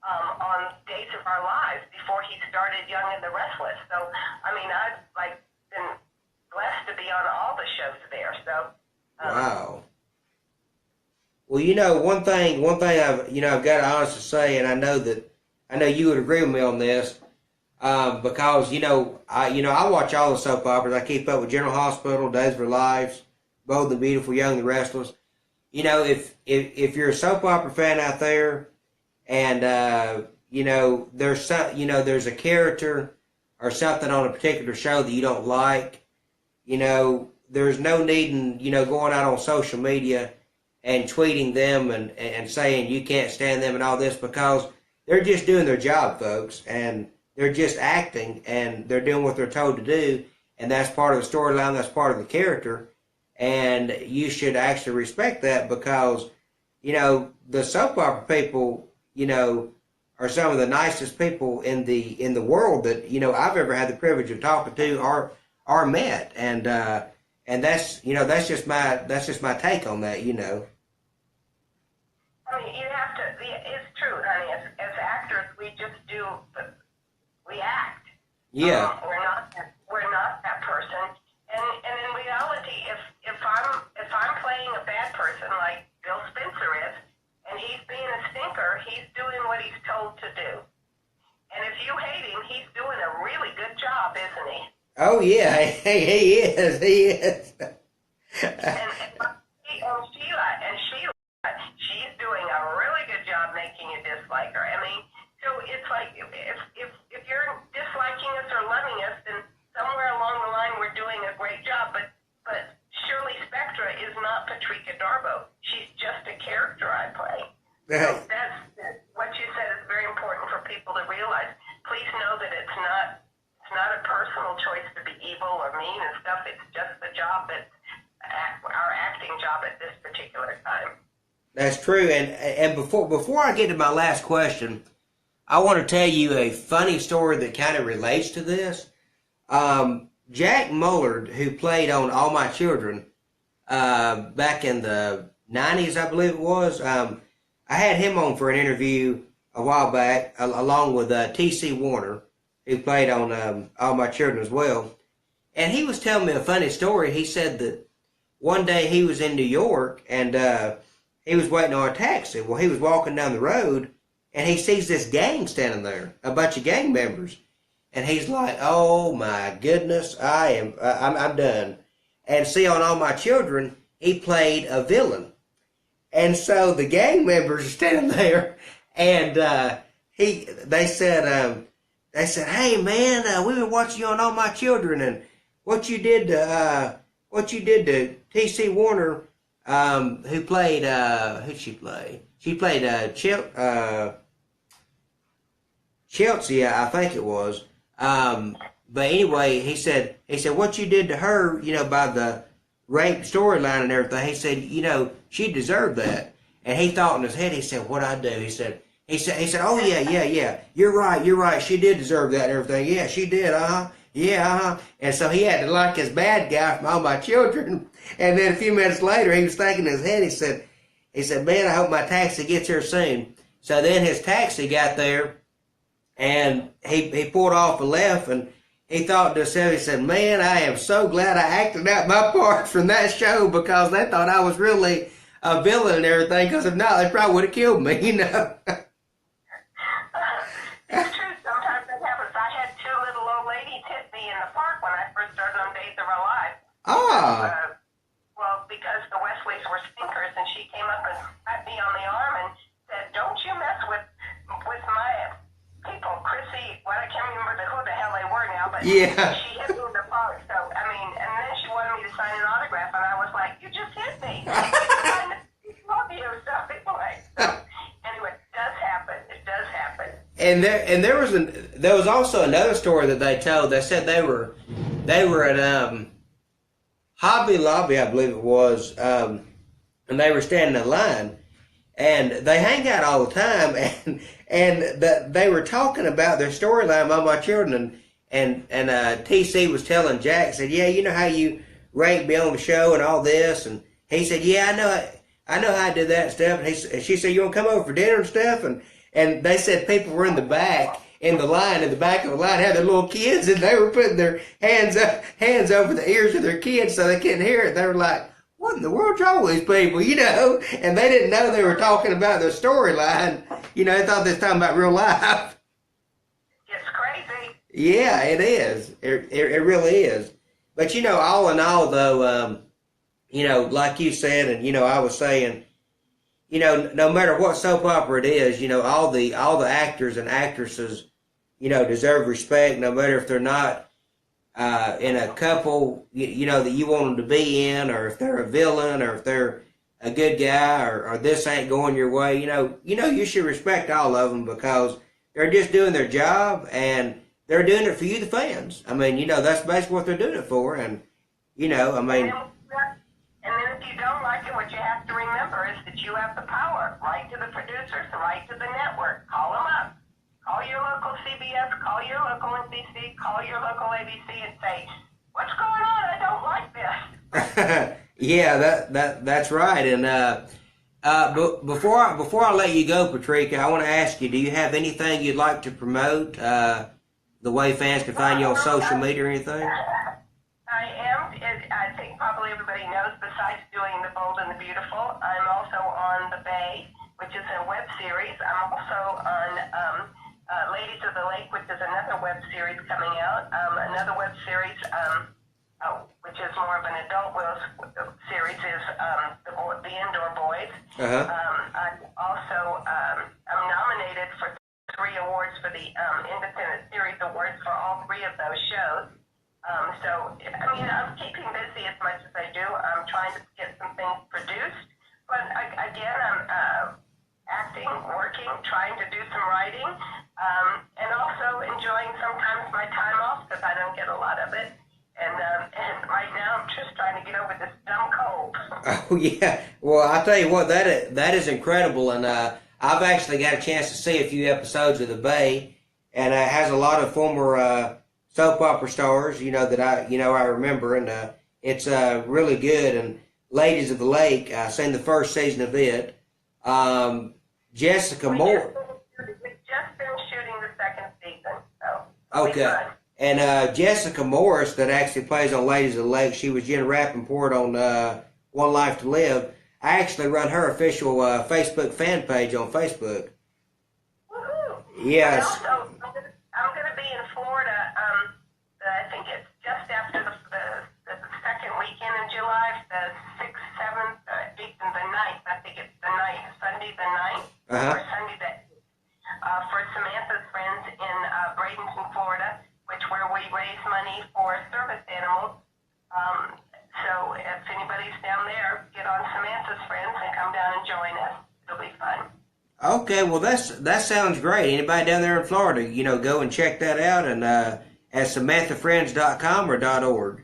on Days of Our Lives before he started Young and the Restless. So, I mean, I've been blessed to be on all the shows there. So. Wow. Well, one thing I've got to honestly say, and I know you would agree with me on this, because I watch all the soap operas. I keep up with General Hospital, Days of Our Lives, Bold and the Beautiful, Young and the Restless. If you're a soap opera fan out there, and there's a character or something on a particular show that you don't like, there's no need in going out on social media and tweeting them and saying you can't stand them and all this, because they're just doing their job, folks, and they're just acting, and they're doing what they're told to do, and that's part of the storyline, that's part of the character, and you should actually respect that, because the soap opera people are some of the nicest people in the world that I've ever had the privilege of talking to or met, and that's that's just my take on that. I mean, you have to. It's true, honey. As actors, we just do. We act. Yeah. We're not that person. And in reality, if I'm playing a bad person like Bill Spencer is, and he's being a stinker, he's doing what he's told to do. And if you hate him, he's doing a really good job, isn't he? Oh yeah, he is. He is. and Sheila, she's doing a really good job making you dislike her. I mean, so it's like if you're disliking us or loving us, then somewhere along the line we're doing a great job. But Shirley Spectra is not Patrika Darbo. She's just a character I play. So that's what you said is very important for people to realize. Please know that it's not a personal choice to be evil or mean and stuff. It's just the job our acting job at this particular time. That's true. And before I get to my last question, I want to tell you a funny story that kind of relates to this. Jack Mullard, who played on All My Children back in the 90s, I believe it was, I had him on for an interview a while back, along with T.C. Warner, who played on All My Children as well. And he was telling me a funny story. He said that one day he was in New York, and he was waiting on a taxi. Well, he was walking down the road, and he sees this gang standing there, a bunch of gang members. And he's like, oh my goodness, I'm done. And see, on All My Children, he played a villain. And so the gang members are standing there, and they said, hey man, we've been watching you on All My Children, and what you did to T.C. Warner, who played, who'd she play? She played Chelsea, I think it was. But anyway, he said, what you did to her, by the rape storyline and everything, he said, she deserved that. And he thought in his head, he said, what'd I do? He said, oh yeah, you're right, she did deserve that and everything. Yeah, she did, yeah, And so he had to like his bad guy from All My Children. And then a few minutes later, he was thinking in his head, he said, man, I hope my taxi gets here soon. So then his taxi got there, and he pulled off and left, and he thought to himself, he said, man, I am so glad I acted out my part from that show, because they thought I was really a villain and everything, because if not, they probably would have killed me, It's true. Sometimes that happens. I had two little old ladies hit me in the park when I first started on Days of Our Lives. Well, because the Wesleys were stinkers, and she came up and pat me on the arm and said, don't you mess with my people, Chrissy, well, I can't remember who the hell they were now, but yeah. She hit me in the park. So, I mean, and then she wanted me to sign an autograph, and I was like, you just hit me. I love you. So anyway, it does happen. It does happen. And there was also another story that they told. They said they were at Hobby Lobby, I believe it was, and they were standing in line, and they hang out all the time, and they were talking about their storyline about my children, and TC was telling Jack, said, yeah, you know how you raped me on the show and all this, and he said, yeah, I know how I did that stuff, and she said, you want to come over for dinner and stuff, and they said people were in the back of the line, had their little kids, and they were putting their hands over the ears of their kids so they couldn't hear it. They were like, what in the world's wrong with these people, And they didn't know they were talking about their storyline. They thought they was talking about real life. It's crazy. Yeah, it is. It really is. But, all in all, though, like you said, and, I was saying, no matter what soap opera it is, all the actors and actresses, deserve respect, no matter if they're not in a couple, that you want them to be in, or if they're a villain, or if they're a good guy, or this ain't going your way. You should respect all of them, because they're just doing their job, and they're doing it for you, the fans. I mean, that's basically what they're doing it for, and I mean. And then if you don't like it, what you have to remember is that you have the power. Write to the producers, write to the network, call them up. Call your local CBS, call your local NBC, call your local ABC and say, what's going on? I don't like this. Yeah, that's right. And but before I let you go, Patrika, I want to ask you, do you have anything you'd like to promote? The way fans can find you on social media or anything? I am. I think probably everybody knows, besides doing The Bold and the Beautiful, I'm also on The Bay, which is a web series. I'm also on Ladies of the Lake, which is another web series coming out. Another web series, which is more of an adult series, is The Indoor Boys. Uh-huh. I'm nominated for 3 awards for the Independent Series Awards for all 3 of those shows. So, I mean, I'm keeping busy as much as I do. I'm trying to get some things produced. But again, I'm acting, working, trying to do some writing, and also enjoying sometimes my time off, because I don't get a lot of it. And right now I'm just trying to get over this dumb cold. Oh, yeah. Well, I'll tell you what, that is incredible. And I've actually got a chance to see a few episodes of The Bay, and it has a lot of former soap opera stars, that I remember, and it's really good. And Ladies of the Lake, I've seen the first season of it. Jessica Moore. We've just been shooting the 2nd season, so. Okay. And Jessica Morris, that actually plays on Ladies of the Lake, she was Jen Rappaport on One Life to Live. I actually run her official Facebook fan page on Facebook. Woohoo! Yes. Also, I'm going to be in Florida. I think it's just after the second weekend in July, the 6th, 7th, 8th, and the 9th. I think it's the 9th, Sunday the 9th, Uh-huh. or Sunday the 8th, for Samantha's Friends in Bradenton, Florida, where we raise money for service animals. So if anybody's down there, get on Samantha's Friends and come down and join us. It'll be fun. Okay, well that sounds great. Anybody down there in Florida, go and check that out, and at SamanthaFriends.com or .org.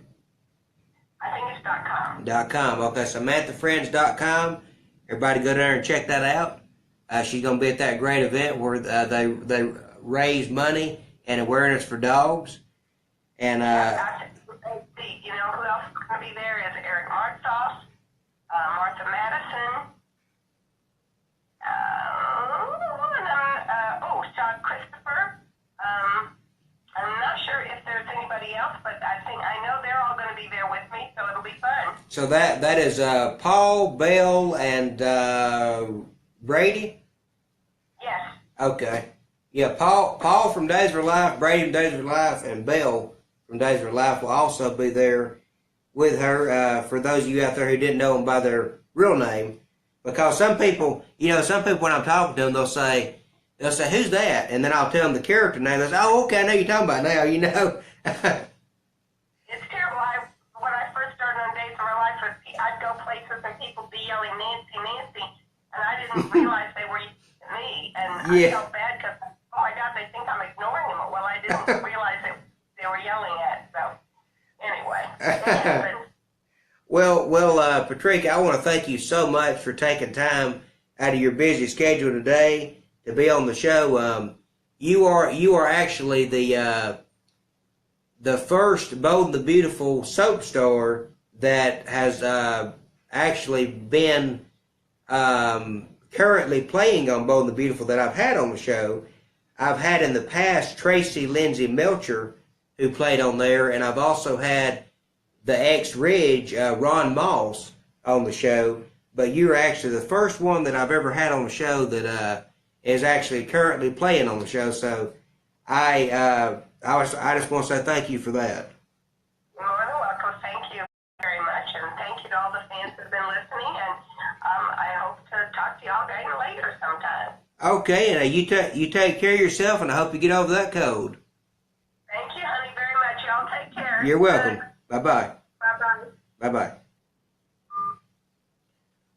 I think it's .com. .com. Okay, SamanthaFriends.com. Everybody go there and check that out. She's gonna be at that great event where they raise money and awareness for dogs. And you know who else is going to be there is Eric Martzoff, Martha Madison, Sean Christopher. I'm not sure if there's anybody else, but I know they're all going to be there with me, so it'll be fun. So that is Paul, Bell, and Brady? Yes. Okay. Yeah, Paul from Days of Her Life, Brady from Days of Her Life, and Bell from Days of Her Life will also be there with her. For those of you out there who didn't know them by their real name, because some people when I'm talking to them, they'll say, "Who's that?" And then I'll tell them the character name. They say, "Oh, okay, I know who you're talking about now." It's terrible. When I first started on Days of Her Life, I'd go places and people be yelling Nancy, Nancy, and I didn't realize they were yelling at me, and I felt bad because, oh my God, they think I'm ignoring them. Well, I didn't realize they were yelling at. So anyway, it happened. Well, Patrika, I want to thank you so much for taking time out of your busy schedule today to be on the show. You are actually the first Bold and the Beautiful soap star that has actually been currently playing on Bold and the Beautiful that I've had on the show. I've had in the past Tracy Lindsay Melcher, who played on there, and I've also had the ex-Ridge, Ron Moss, on the show. But you're actually the first one that I've ever had on the show that is actually currently playing on the show. So I just want to say thank you for that. You're more than welcome. Thank you very much, and thank you to all the fans that have been listening. And I hope to talk to y'all again later sometime. Okay, and you take care of yourself, and I hope you get over that cold. Thank you, honey, very much. Y'all take care. You're welcome. Bye-bye. Bye-bye. Bye-bye.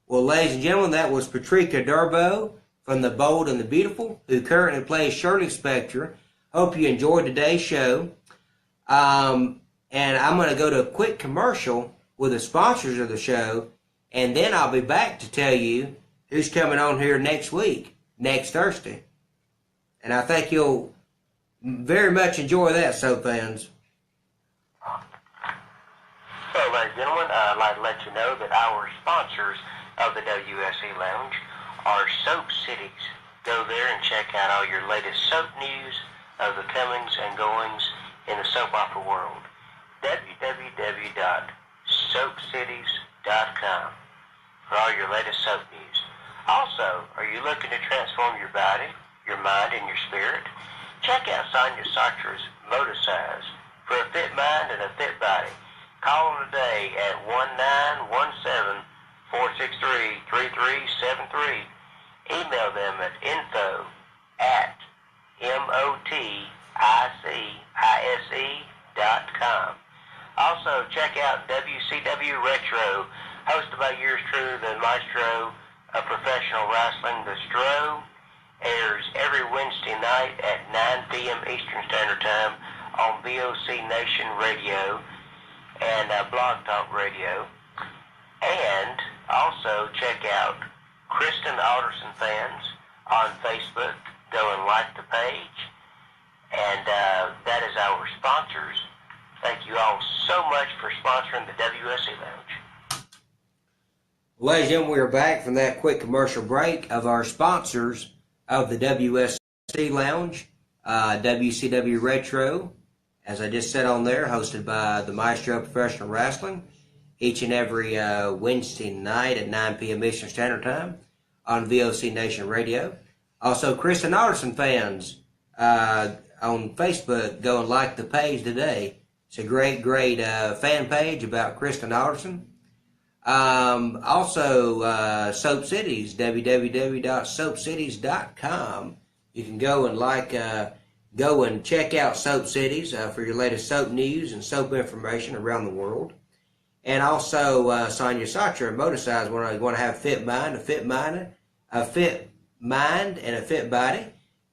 Well, ladies and gentlemen, that was Patrika Darbo from The Bold and the Beautiful, who currently plays Shirley Spector. Hope you enjoyed today's show. And I'm going to go to a quick commercial with the sponsors of the show, and then I'll be back to tell you who's coming on here next week, next Thursday. And I think you'll very much enjoy that, soap fans. So, ladies and gentlemen, I'd like to let you know that our sponsors of the WSE Lounge are Soap Cities. Go there and check out all your latest soap news of the comings and goings in the soap opera world. www.soapcities.com for all your latest soap news. Also, are you looking to transform your body, your mind, and your spirit? Check out Sonia Sartre's Motorsize for a fit mind and a fit body. Call them today at 1917-463-3373. Email them at info@motice.com. Also, check out WCW Retro, hosted by yours truly, the maestro of professional wrestling. The Stro airs every Wednesday night at 9 p.m. Eastern Standard Time on VOC Nation Radio and Blog Talk Radio. And also check out Kristen Alderson Fans on Facebook. Go and like the page. And that is our sponsors. Thank you all so much for sponsoring the WSE Lounge. Ladies and gentlemen, we are back from that quick commercial break of our sponsors of the WSE Lounge. WCW Retro, as I just said on there, hosted by the Maestro of Professional Wrestling, each and every Wednesday night at 9 p.m. Eastern Standard Time on VOC Nation Radio. Also, Kristen Alderson Fans on Facebook. Go and like the page today. It's a great fan page about Kristen Alderson. Also, Soap Cities, www.soapcities.com. You can go and check out Soap Cities for your latest soap news and soap information around the world. And also, Sonia Sartre, Motorsize, when I want to have a fit mind, a fit mind and a fit body,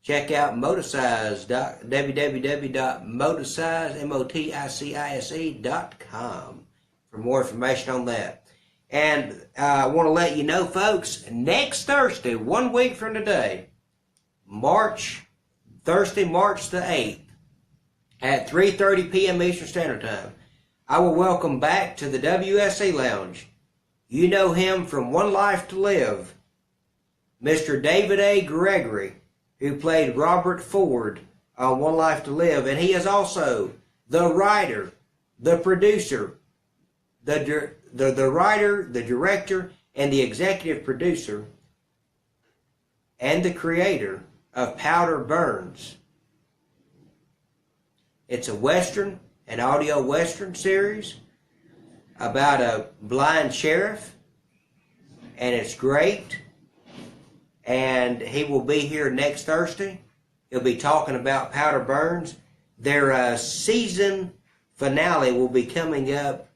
check out Moticize, www.moticize.com for more information on that. And I want to let you know, folks, next Thursday, 1 week from today, Thursday, March the 8th, at 3:30 p.m. Eastern Standard Time, I will welcome back to the WSE Lounge. You know him from One Life to Live, Mr. David A. Gregory, who played Robert Ford on One Life to Live, and he is also the writer, the producer, the writer, the director, and the executive producer, and the creator of Powder Burns. It's a Western, an audio Western series about a blind sheriff, and it's great. And he will be here next Thursday. He'll be talking about Powder Burns. Their season finale will be coming up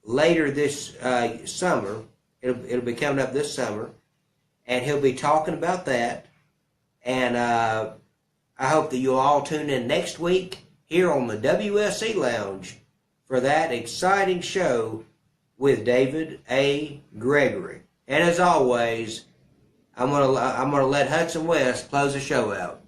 later this summer. It'll be coming up this summer, and he'll be talking about that. And I hope that you'll all tune in next week here on the WSE Lounge for that exciting show with David A. Gregory. And as always, I'm gonna let Hudson West close the show out.